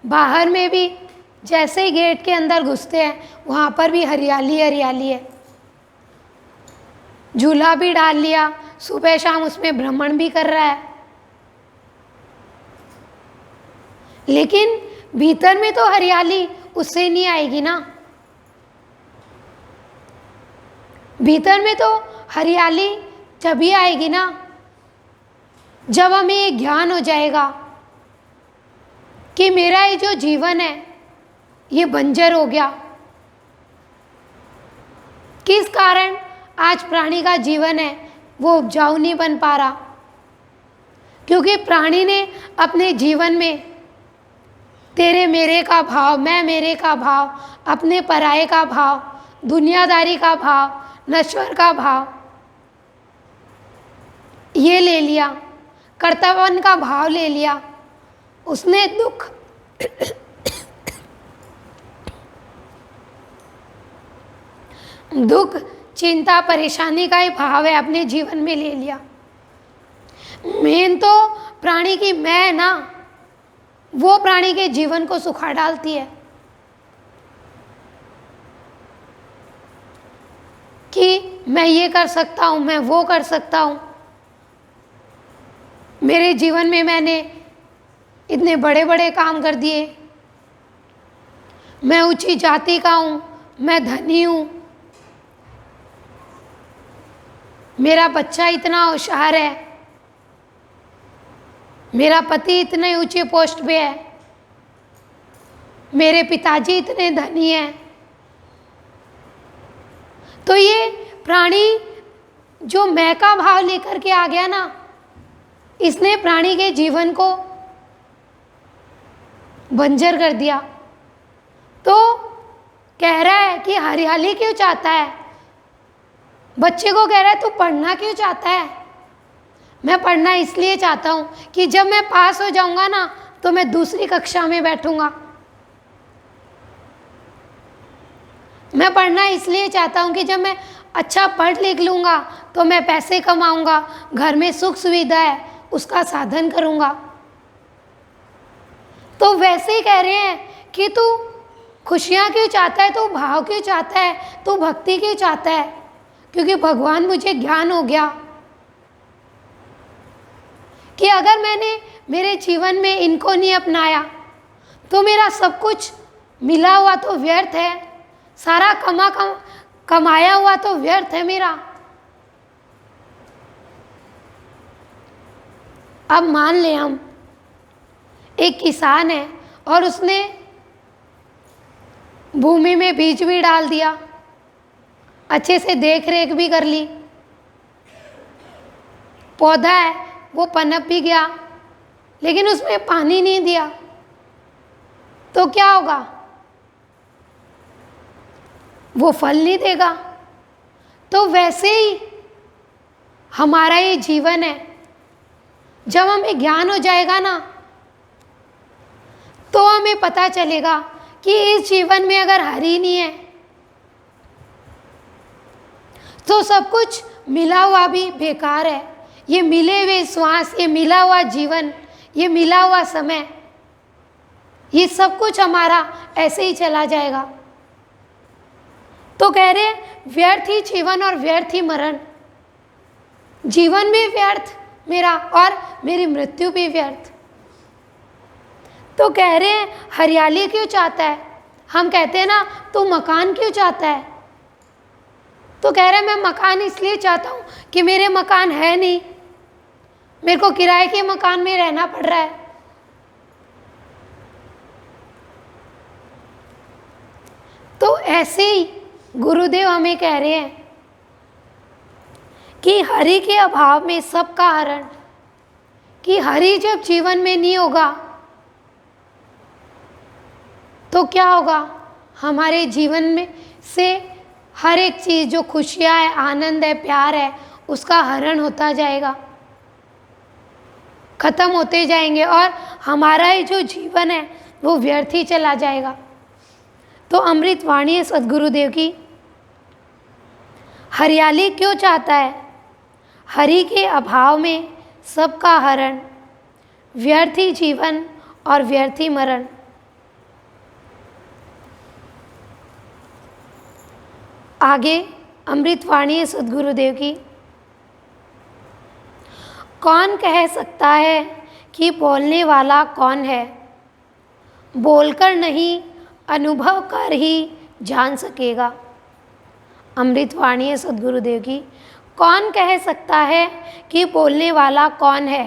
[SPEAKER 1] बाहर में भी जैसे ही गेट के अंदर घुसते हैं वहाँ पर भी हरियाली हरियाली है। झूला भी डाल लिया, सुबह शाम उसमें भ्रमण भी कर रहा है, लेकिन भीतर में तो हरियाली उससे नहीं आएगी ना। भीतर में तो हरियाली तभी आएगी ना जब हमें ये ज्ञान हो जाएगा कि मेरा ये जो जीवन है ये बंजर हो गया। किस कारण आज प्राणी का जीवन है वो उपजाऊ नहीं बन पा रहा? क्योंकि प्राणी ने अपने जीवन में तेरे मेरे का भाव, मैं मेरे का भाव, अपने पराये का भाव, दुनियादारी का भाव, नश्वर का भाव ये ले लिया, कर्तव्यन का भाव ले लिया। उसने दुख दुख, चिंता, परेशानी का ही भाव है, अपने जीवन में ले लिया। मेन तो प्राणी की मैं है ना, वो प्राणी के जीवन को सुखा डालती है कि मैं ये कर सकता हूँ, मैं वो कर सकता हूँ, मेरे जीवन में मैंने इतने बड़े बड़े काम कर दिए, मैं ऊंची जाति का हूँ, मैं धनी हूँ, मेरा बच्चा इतना होशियार है, मेरा पति इतने ऊंचे पोस्ट पे है, मेरे पिताजी इतने धनी हैं। तो ये प्राणी जो मैं का भाव लेकर के आ गया ना, इसने प्राणी के जीवन को बंजर कर दिया। तो कह रहा है कि हरियाली क्यों चाहता है, बच्चे को कह रहा है तू पढ़ना क्यों चाहता है। मैं पढ़ना इसलिए चाहता हूँ कि जब मैं पास हो जाऊंगा ना तो मैं दूसरी कक्षा में बैठूंगा। मैं पढ़ना इसलिए चाहता हूँ कि जब मैं अच्छा पढ़ लिख लूँगा तो मैं पैसे कमाऊँगा, घर में सुख सुविधा है उसका साधन करूँगा। तो वैसे ही कह रहे हैं कि तू खुशियाँ क्यों चाहता है, तू भाव क्यों चाहता है, तू भक्ति क्यों चाहता है, क्योंकि भगवान मुझे ज्ञान हो गया कि अगर मैंने मेरे जीवन में इनको नहीं अपनाया तो मेरा सब कुछ मिला हुआ तो व्यर्थ है, सारा कमाया हुआ तो व्यर्थ है मेरा। अब मान ले हम एक किसान है और उसने भूमि में बीज भी डाल दिया, अच्छे से देख रेख भी कर ली, पौधा है वो पनप भी गया, लेकिन उसमें पानी नहीं दिया तो क्या होगा, वो फल नहीं देगा। तो वैसे ही हमारा ये जीवन है, जब हमें ज्ञान हो जाएगा ना तो हमें पता चलेगा कि इस जीवन में अगर हरि नहीं है तो सब कुछ मिला हुआ भी बेकार है। ये मिले हुए श्वास, ये मिला हुआ जीवन, ये मिला हुआ समय, ये सब कुछ हमारा ऐसे ही चला जाएगा। तो कह रहे व्यर्थ ही जीवन और व्यर्थ ही मरण, जीवन भी व्यर्थ मेरा और मेरी मृत्यु भी व्यर्थ। तो कह रहे हैं हरियाली क्यों चाहता है, हम कहते हैं ना तू मकान क्यों चाहता है, तो कह रहे हैं मैं मकान इसलिए चाहता हूँ कि मेरे मकान है नहीं, मेरे को किराए के मकान में रहना पड़ रहा है। तो ऐसे ही गुरुदेव हमें कह रहे हैं कि हरि के अभाव में सबका हरण, कि हरि जब जीवन में नहीं होगा तो क्या होगा, हमारे जीवन में से हर एक चीज़ जो खुशियाँ है, आनंद है, प्यार है, उसका हरण होता जाएगा, खत्म होते जाएंगे और हमारा ही जो जीवन है वो व्यर्थ ही चला जाएगा। तो अमृत वाणी है सद्गुरुदेव की, हरियाली क्यों चाहता है, हरि के अभाव में सबका हरण, व्यर्थ ही जीवन और व्यर्थ ही मरण। आगे अमृत वाणी है सद्गुरुदेव की, कौन कह सकता है कि बोलने वाला कौन है, बोलकर नहीं अनुभव कर ही जान सकेगा। अमृत वाणी है सद्गुरुदेव की, कौन कह सकता है कि बोलने वाला कौन है,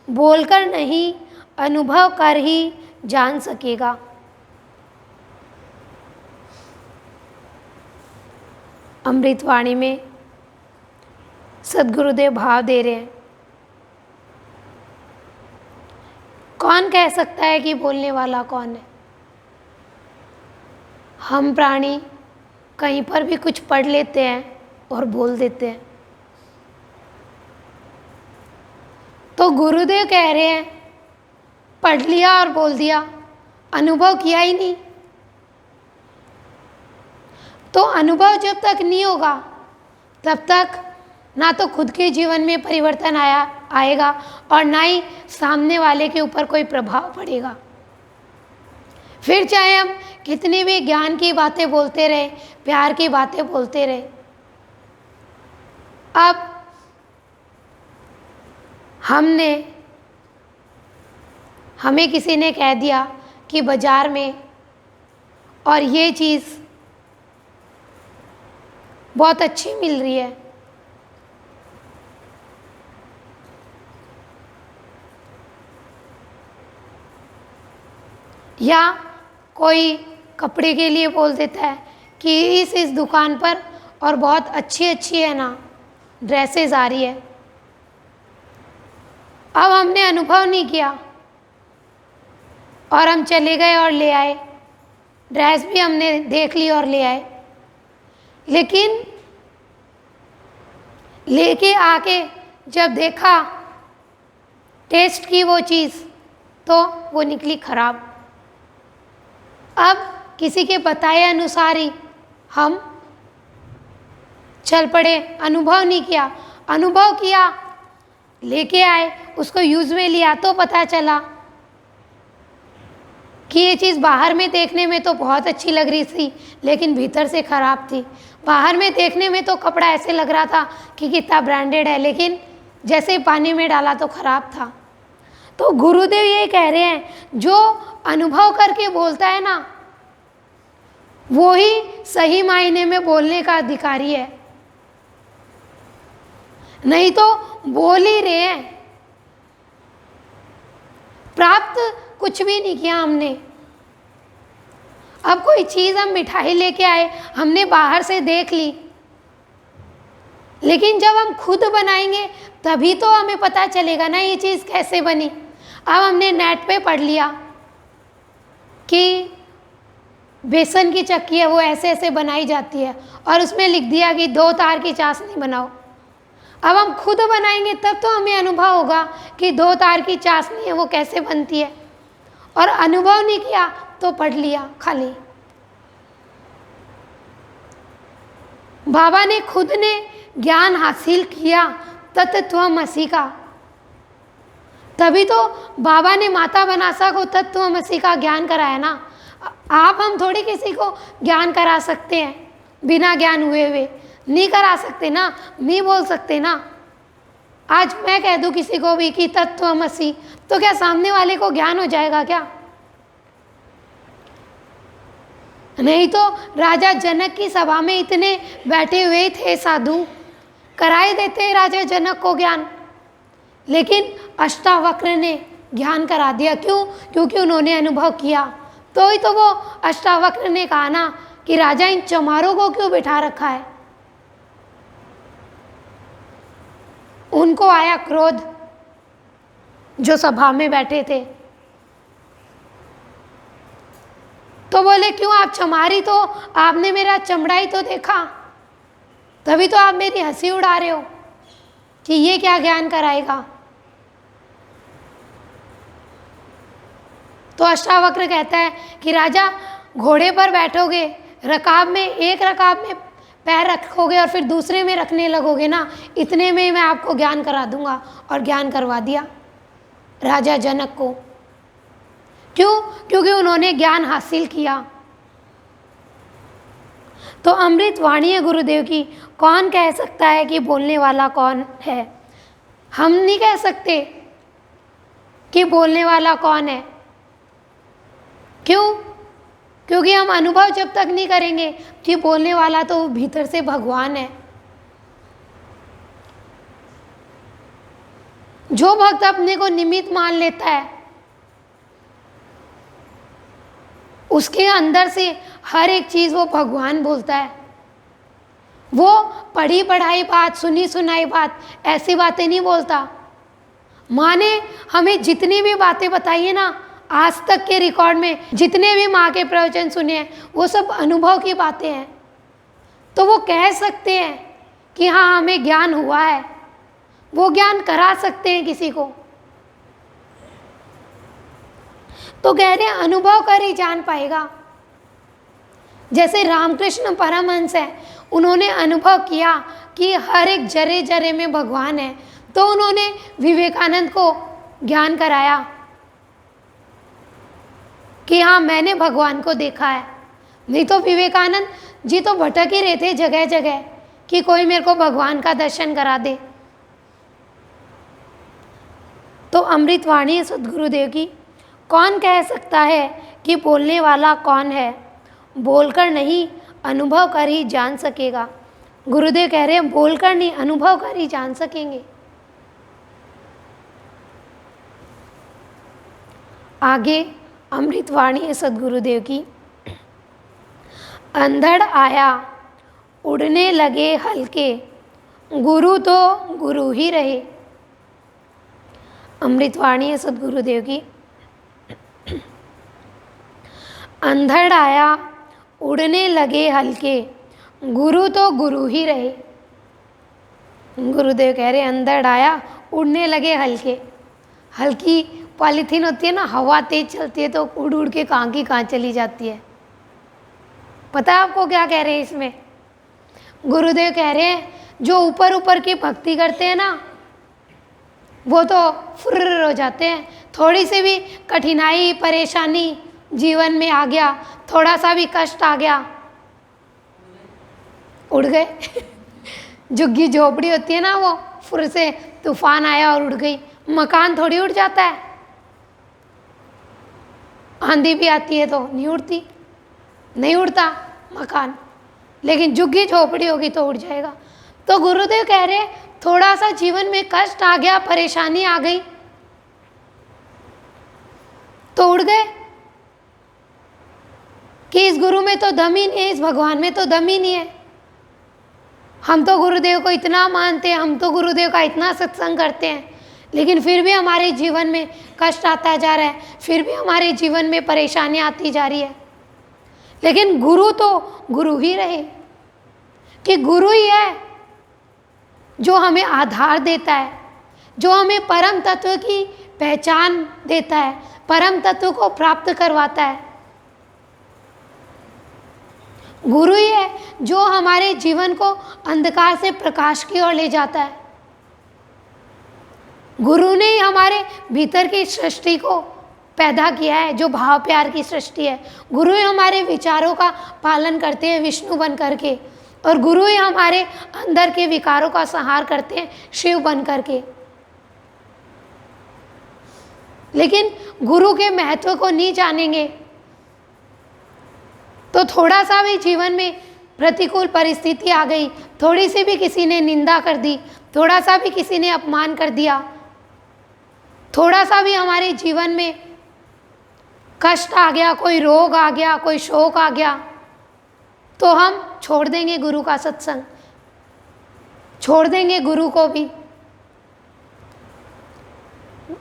[SPEAKER 1] बोलकर नहीं अनुभव कर ही जान सकेगा। अमृत वाणी में सद्गुरुदेव भाव दे रहे हैं, कौन कह सकता है कि बोलने वाला कौन है। हम प्राणी कहीं पर भी कुछ पढ़ लेते हैं और बोल देते हैं। तो गुरुदेव कह रहे हैं पढ़ लिया और बोल दिया, अनुभव किया ही नहीं। तो अनुभव जब तक नहीं होगा तब तक ना तो खुद के जीवन में परिवर्तन आएगा और ना ही सामने वाले के ऊपर कोई प्रभाव पड़ेगा। फिर चाहे हम कितनी भी ज्ञान की बातें बोलते रहे, प्यार की बातें बोलते रहे, अब हमें किसी ने कह दिया कि बाजार में और ये चीज़ बहुत अच्छी मिल रही है, या कोई कपड़े के लिए बोल देता है कि इस दुकान पर और बहुत अच्छी अच्छी है ना ड्रेसेस आ रही है। अब हमने अनुभव नहीं किया और हम चले गए और ले आए, ड्रेस भी हमने देख ली और ले आए, लेकिन लेके आके जब देखा, टेस्ट की वो चीज़, तो वो निकली खराब। अब किसी के बताए अनुसार ही हम चल पड़े, अनुभव नहीं किया। अनुभव किया, लेके आए, उसको यूज़ में लिया तो पता चला कि ये चीज़ बाहर में देखने में तो बहुत अच्छी लग रही थी लेकिन भीतर से ख़राब थी। बाहर में देखने में तो कपड़ा ऐसे लग रहा था कि कितना ब्रांडेड है, लेकिन जैसे ही पानी में डाला तो ख़राब था। तो गुरुदेव ये कह रहे हैं, जो अनुभव करके बोलता है ना, वो ही सही मायने में बोलने का अधिकारी है। नहीं तो बोल ही रहे हैं, प्राप्त कुछ भी नहीं किया हमने। अब कोई चीज़ हम मिठाई लेके आए, हमने बाहर से देख ली, लेकिन जब हम खुद बनाएंगे तभी तो हमें पता चलेगा ना ये चीज़ कैसे बनी। अब हमने नेट पे पढ़ लिया कि बेसन की चक्की है वो ऐसे ऐसे बनाई जाती है, और उसमें लिख दिया कि 2 तार की चाशनी बनाओ। अब हम खुद बनाएंगे तब तो हमें अनुभव होगा कि 2 तार की चाशनी है वो कैसे बनती है, और अनुभव नहीं किया तो पढ़ लिया खाली। बाबा ने खुद ने ज्ञान हासिल किया तत्त्वमसि का, तभी तो बाबा ने माता बनासा को तत्त्वमसि का ज्ञान कराया ना। आप हम थोड़ी किसी को ज्ञान करा सकते हैं बिना ज्ञान हुए हुए, नहीं करा सकते ना, नहीं बोल सकते ना। आज मैं कह दूं किसी को भी कि तत्त्वमसि, तो क्या सामने वाले को ज्ञान हो जाएगा क्या? नहीं तो राजा जनक की सभा में इतने बैठे हुए थे साधु, कराए देते राजा जनक को ज्ञान, लेकिन अष्टावक्र ने ज्ञान करा दिया। क्यों? क्योंकि उन्होंने अनुभव किया। तो ही तो वो अष्टावक्र ने कहा ना कि राजा इन चमारों को क्यों बिठा रखा है। उनको आया क्रोध, जो सभा में बैठे थे, तो बोले क्यों आप चमारी, तो आपने मेरा चमड़ा ही तो देखा, तभी तो आप मेरी हंसी उड़ा रहे हो कि ये क्या ज्ञान कराएगा। तो अष्टावक्र कहता है कि राजा घोड़े पर बैठोगे, रकाब में, एक रकाब में पैर रखोगे और फिर दूसरे में रखने लगोगे ना, इतने में मैं आपको ज्ञान करा दूंगा। और ज्ञान करवा दिया राजा जनक को। क्यों? क्योंकि उन्होंने ज्ञान हासिल किया। तो अमृत वाणी है गुरुदेव की। कौन कह सकता है कि बोलने वाला कौन है? हम नहीं कह सकते कि बोलने वाला कौन है। क्यों? क्योंकि हम अनुभव जब तक नहीं करेंगे कि बोलने वाला तो भीतर से भगवान है। जो भक्त अपने को निमित्त मान लेता है, उसके अंदर से हर एक चीज़ वो भगवान बोलता है। वो पढ़ी पढ़ाई बात, सुनी सुनाई बात, ऐसी बातें नहीं बोलता। माँ ने हमें जितनी भी बातें बताई है ना, आज तक के रिकॉर्ड में जितने भी माँ के प्रवचन सुने हैं, वो सब अनुभव की बातें हैं। तो वो कह सकते हैं कि हाँ हमें ज्ञान हुआ है, वो ज्ञान करा सकते हैं किसी को। तो कह रहे हैं अनुभव कर ही जान पाएगा। जैसे रामकृष्ण परमहंस है, उन्होंने अनुभव किया कि हर एक जरे जरे में भगवान है, तो उन्होंने विवेकानंद को ज्ञान कराया कि हाँ मैंने भगवान को देखा है। नहीं तो विवेकानंद जी तो भटक ही रहे थे जगह जगह कि कोई मेरे को भगवान का दर्शन करा दे। तो अमृतवाणी सद्गुरुदेव की, कौन कह सकता है कि बोलने वाला कौन है, बोलकर नहीं अनुभव कर ही जान सकेगा। गुरुदेव कह रहे हैं बोलकर नहीं अनुभव कर ही जान सकेंगे। आगे अमृतवाणी सद्गुरुदेव की, अंधड़ आया उड़ने लगे हल्के, गुरु तो गुरु ही रहे। अमृतवाणी सद्गुरुदेव की, अंधड़ आया उड़ने लगे हल्के, गुरु तो गुरु ही रहे। गुरुदेव कह रहे अंधड़ आया उड़ने लगे हल्के। हल्की पॉलीथीन होती है ना, हवा तेज चलती है तो उड़ उड़ के कहाँ की कहाँ चली जाती है। पता है आपको क्या कह रहे हैं इसमें? गुरुदेव कह रहे हैं जो ऊपर ऊपर की भक्ति करते हैं ना, वो तो फुर्र हो जाते हैं। थोड़ी सी भी कठिनाई परेशानी जीवन में आ गया, थोड़ा सा भी कष्ट आ गया, उड़ गए। झुग्गी झोपड़ी होती है ना, वो फुर से तूफान आया और उड़ गई। मकान थोड़ी उड़ जाता है, आंधी भी आती है तो नहीं उड़ती, नहीं उड़ता मकान, लेकिन झुग्गी झोपड़ी होगी तो उड़ जाएगा। तो गुरुदेव कह रहे थोड़ा सा जीवन में कष्ट आ गया, परेशानी आ गई तो उड़ गए कि इस गुरु में तो दम ही नहीं है, इस भगवान में तो दम ही नहीं है। हम तो गुरुदेव को इतना मानते हैं, हम तो गुरुदेव का इतना सत्संग करते हैं, लेकिन फिर भी हमारे जीवन में कष्ट आता जा रहा है, फिर भी हमारे जीवन में परेशानी आती जा रही है। लेकिन गुरु तो गुरु ही रहे, कि गुरु ही है जो हमें आधार देता है, जो हमें परम तत्व की पहचान देता है, परम तत्व को प्राप्त करवाता है। गुरु ही है जो हमारे जीवन को अंधकार से प्रकाश की ओर ले जाता है। गुरु ने ही हमारे भीतर की सृष्टि को पैदा किया है, जो भाव प्यार की सृष्टि है। गुरु ही हमारे विचारों का पालन करते हैं विष्णु बन करके, और गुरु ही हमारे अंदर के विकारों का संहार करते हैं शिव बन करके। लेकिन गुरु के महत्व को नहीं जानेंगे तो थोड़ा सा भी जीवन में प्रतिकूल परिस्थिति आ गई, थोड़ी सी भी किसी ने निंदा कर दी, थोड़ा सा भी किसी ने अपमान कर दिया, थोड़ा सा भी हमारे जीवन में कष्ट आ गया, कोई रोग आ गया, कोई शोक आ गया, तो हम छोड़ देंगे गुरु का सत्संग, छोड़ देंगे गुरु को भी।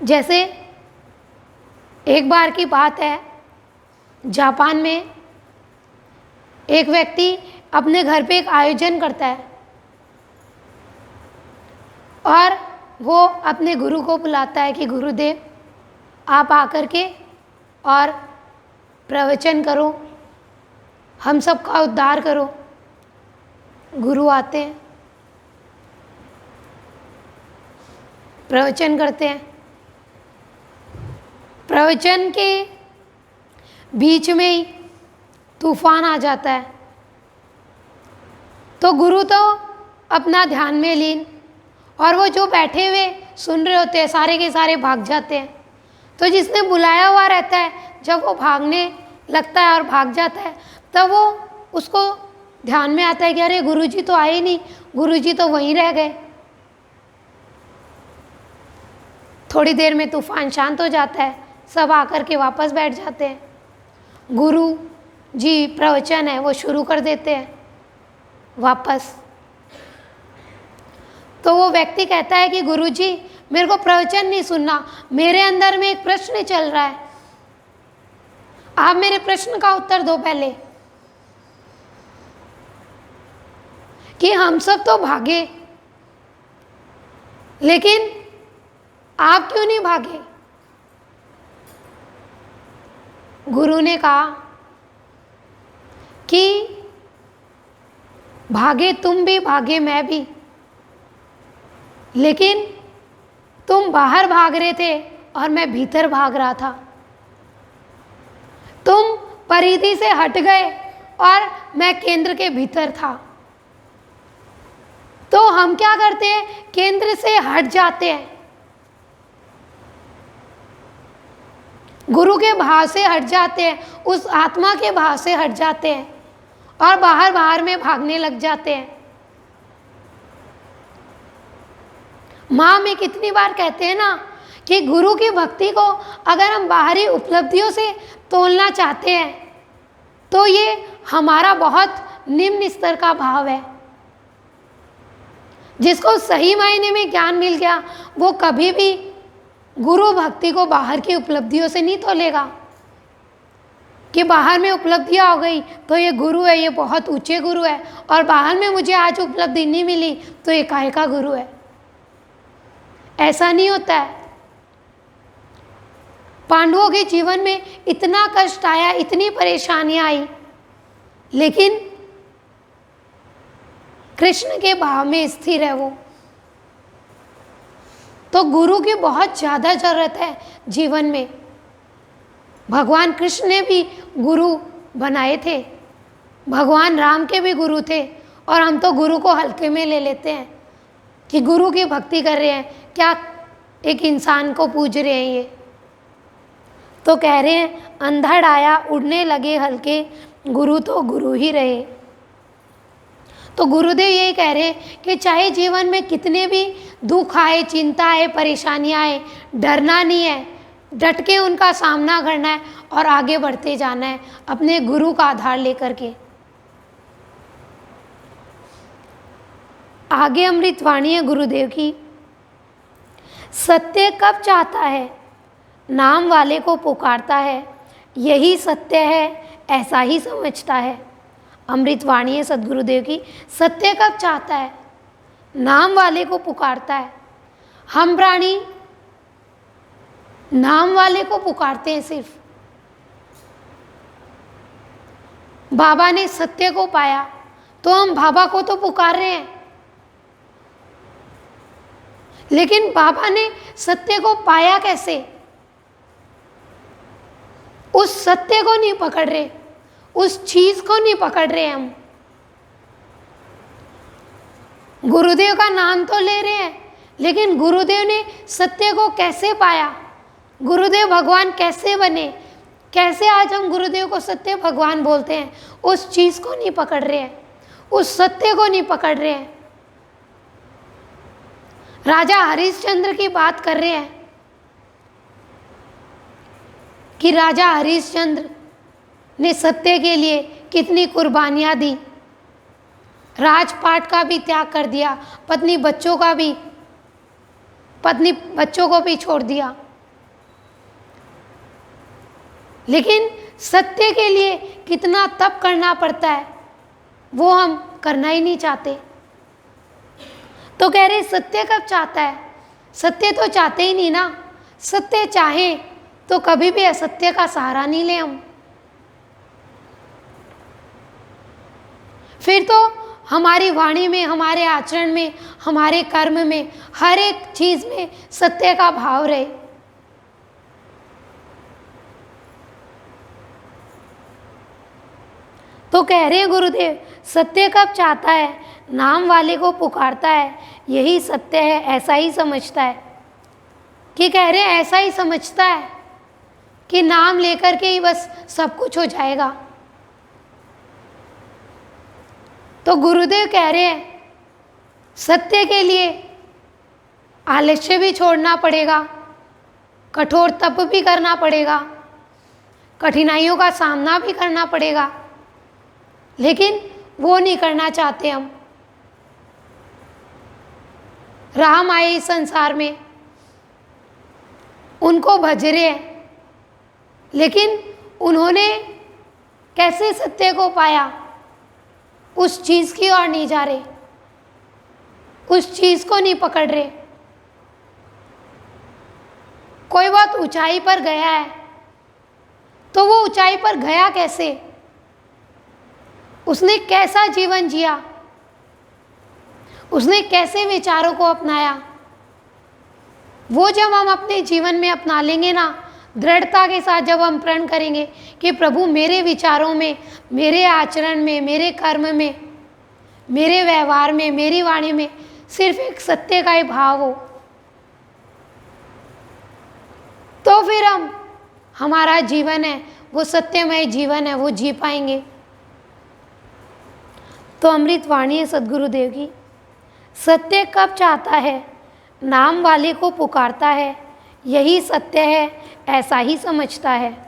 [SPEAKER 1] जैसे एक बार की बात है, जापान में एक व्यक्ति अपने घर पे एक आयोजन करता है और वो अपने गुरु को बुलाता है कि गुरुदेव आप आकर के और प्रवचन करो, हम सबका उद्धार करो। गुरु आते हैं, प्रवचन करते हैं। प्रवचन के बीच में ही तूफान आ जाता है, तो गुरु तो अपना ध्यान में लीन, और वो जो बैठे हुए सुन रहे होते हैं सारे के सारे भाग जाते हैं। तो जिसने बुलाया हुआ रहता है, जब वो भागने लगता है और भाग जाता है, तब वो उसको ध्यान में आता है कि अरे गुरुजी तो आए नहीं, गुरुजी तो वहीं रह गए। थोड़ी देर में तूफान शांत हो जाता है, सब आकर के वापस बैठ जाते हैं। गुरु जी प्रवचन है वो शुरू कर देते हैं वापस। तो वो व्यक्ति कहता है कि गुरुजी मेरे को प्रवचन नहीं सुनना, मेरे अंदर में एक प्रश्न चल रहा है, आप मेरे प्रश्न का उत्तर दो पहले, कि हम सब तो भागे लेकिन आप क्यों नहीं भागे। गुरु ने कहा कि भागे तुम भी, भागे मैं भी, लेकिन तुम बाहर भाग रहे थे और मैं भीतर भाग रहा था। तुम परिधि से हट गए और मैं केंद्र के भीतर था। तो हम क्या करते हैं? केंद्र से हट जाते हैं, गुरु के भाव से हट जाते हैं, उस आत्मा के भाव से हट जाते हैं और बाहर बाहर में भागने लग जाते हैं। माँ में कितनी बार कहते हैं ना कि गुरु की भक्ति को अगर हम बाहरी उपलब्धियों से तोलना चाहते हैं तो ये हमारा बहुत निम्न स्तर का भाव है। जिसको सही मायने में ज्ञान मिल गया वो कभी भी गुरु भक्ति को बाहर की उपलब्धियों से नहीं तोलेगा कि बाहर में उपलब्धियाँ हो गई तो ये गुरु है, ये बहुत ऊंचे गुरु है, और बाहर में मुझे आज उपलब्धि नहीं मिली तो ये काहे का गुरु है। ऐसा नहीं होता है। पांडवों के जीवन में इतना कष्ट आया, इतनी परेशानियां आई, लेकिन कृष्ण के भाव में स्थिर है वो। तो गुरु की बहुत ज़्यादा जरूरत है जीवन में। भगवान कृष्ण ने भी गुरु बनाए थे, भगवान राम के भी गुरु थे, और हम तो गुरु को हल्के में ले लेते हैं कि गुरु की भक्ति कर रहे हैं, क्या एक इंसान को पूज रहे हैं ये। तो कह रहे हैं अंधड़ आया उड़ने लगे हल्के, गुरु तो गुरु ही रहे। तो गुरुदेव यही कह रहे हैं कि चाहे जीवन में कितने भी दुख आए, चिंता आए, परेशानियाँ आए, डरना नहीं है, डट के उनका सामना करना है और आगे बढ़ते जाना है अपने गुरु का आधार लेकर के। आगे अमृतवाणी है गुरुदेव की। सत्य कब चाहता है, नाम वाले को पुकारता है, यही सत्य है ऐसा ही समझता है। अमृतवाणी है सद्गुरुदेव की। सत्य कब चाहता है, नाम वाले को पुकारता है। हम प्राणी नाम वाले को पुकारते हैं सिर्फ। बाबा ने सत्य को पाया तो हम बाबा को तो पुकार रहे हैं, लेकिन बाबा ने सत्य को पाया कैसे? उस सत्य को नहीं पकड़ रहे, उस चीज को नहीं पकड़ रहे हम। गुरुदेव का नाम तो ले रहे हैं, लेकिन गुरुदेव ने सत्य को कैसे पाया? गुरुदेव भगवान कैसे बने? कैसे आज हम गुरुदेव को सत्य भगवान बोलते हैं? उस चीज को नहीं पकड़ रहे हैं, उस सत्य को नहीं पकड़ रहे हैं। राजा हरिश्चंद्र की बात कर रहे हैं कि राजा हरिश्चंद्र ने सत्य के लिए कितनी कुर्बानियां दी, राजपाट का भी त्याग कर दिया, पत्नी बच्चों को भी छोड़ दिया, लेकिन सत्य के लिए कितना तप करना पड़ता है वो हम करना ही नहीं चाहते। तो कह रहे सत्य कब चाहता है? सत्य तो चाहते ही नहीं ना। सत्य चाहे तो कभी भी असत्य का सहारा नहीं ले हम। फिर तो हमारी वाणी में, हमारे आचरण में, हमारे कर्म में, हर एक चीज में सत्य का भाव रहे। तो कह रहे हैं गुरुदेव सत्य कब चाहता है, नाम वाले को पुकारता है, यही सत्य है ऐसा ही समझता है। कि कह रहे हैं ऐसा ही समझता है कि नाम लेकर के ही बस सब कुछ हो जाएगा। तो गुरुदेव कह रहे हैं सत्य के लिए आलस्य भी छोड़ना पड़ेगा, कठोर तप भी करना पड़ेगा, कठिनाइयों का सामना भी करना पड़ेगा, लेकिन वो नहीं करना चाहते हम। राम आए इस संसार में, उनको भज रहे हैं, लेकिन उन्होंने कैसे सत्य को पाया? उस चीज की ओर नहीं जा रहे, उस चीज को नहीं पकड़ रहे। कोई बहुत ऊंचाई पर गया है तो वो ऊंचाई पर गया कैसे? उसने कैसा जीवन जिया, उसने कैसे विचारों को अपनाया, वो जब हम अपने जीवन में अपना लेंगे ना, दृढ़ता के साथ जब हम प्रण करेंगे कि प्रभु मेरे विचारों में, मेरे आचरण में, मेरे कर्म में, मेरे व्यवहार में, मेरी वाणी में सिर्फ एक सत्य का ही भाव हो, तो फिर हमारा जीवन है वो सत्यमय जीवन है, वो जी पाएंगे। तो अमृत वाणी है सद्गुरुदेव की, सत्य कब चाहता है, नाम वाले को पुकारता है, यही सत्य है ऐसा ही समझता है।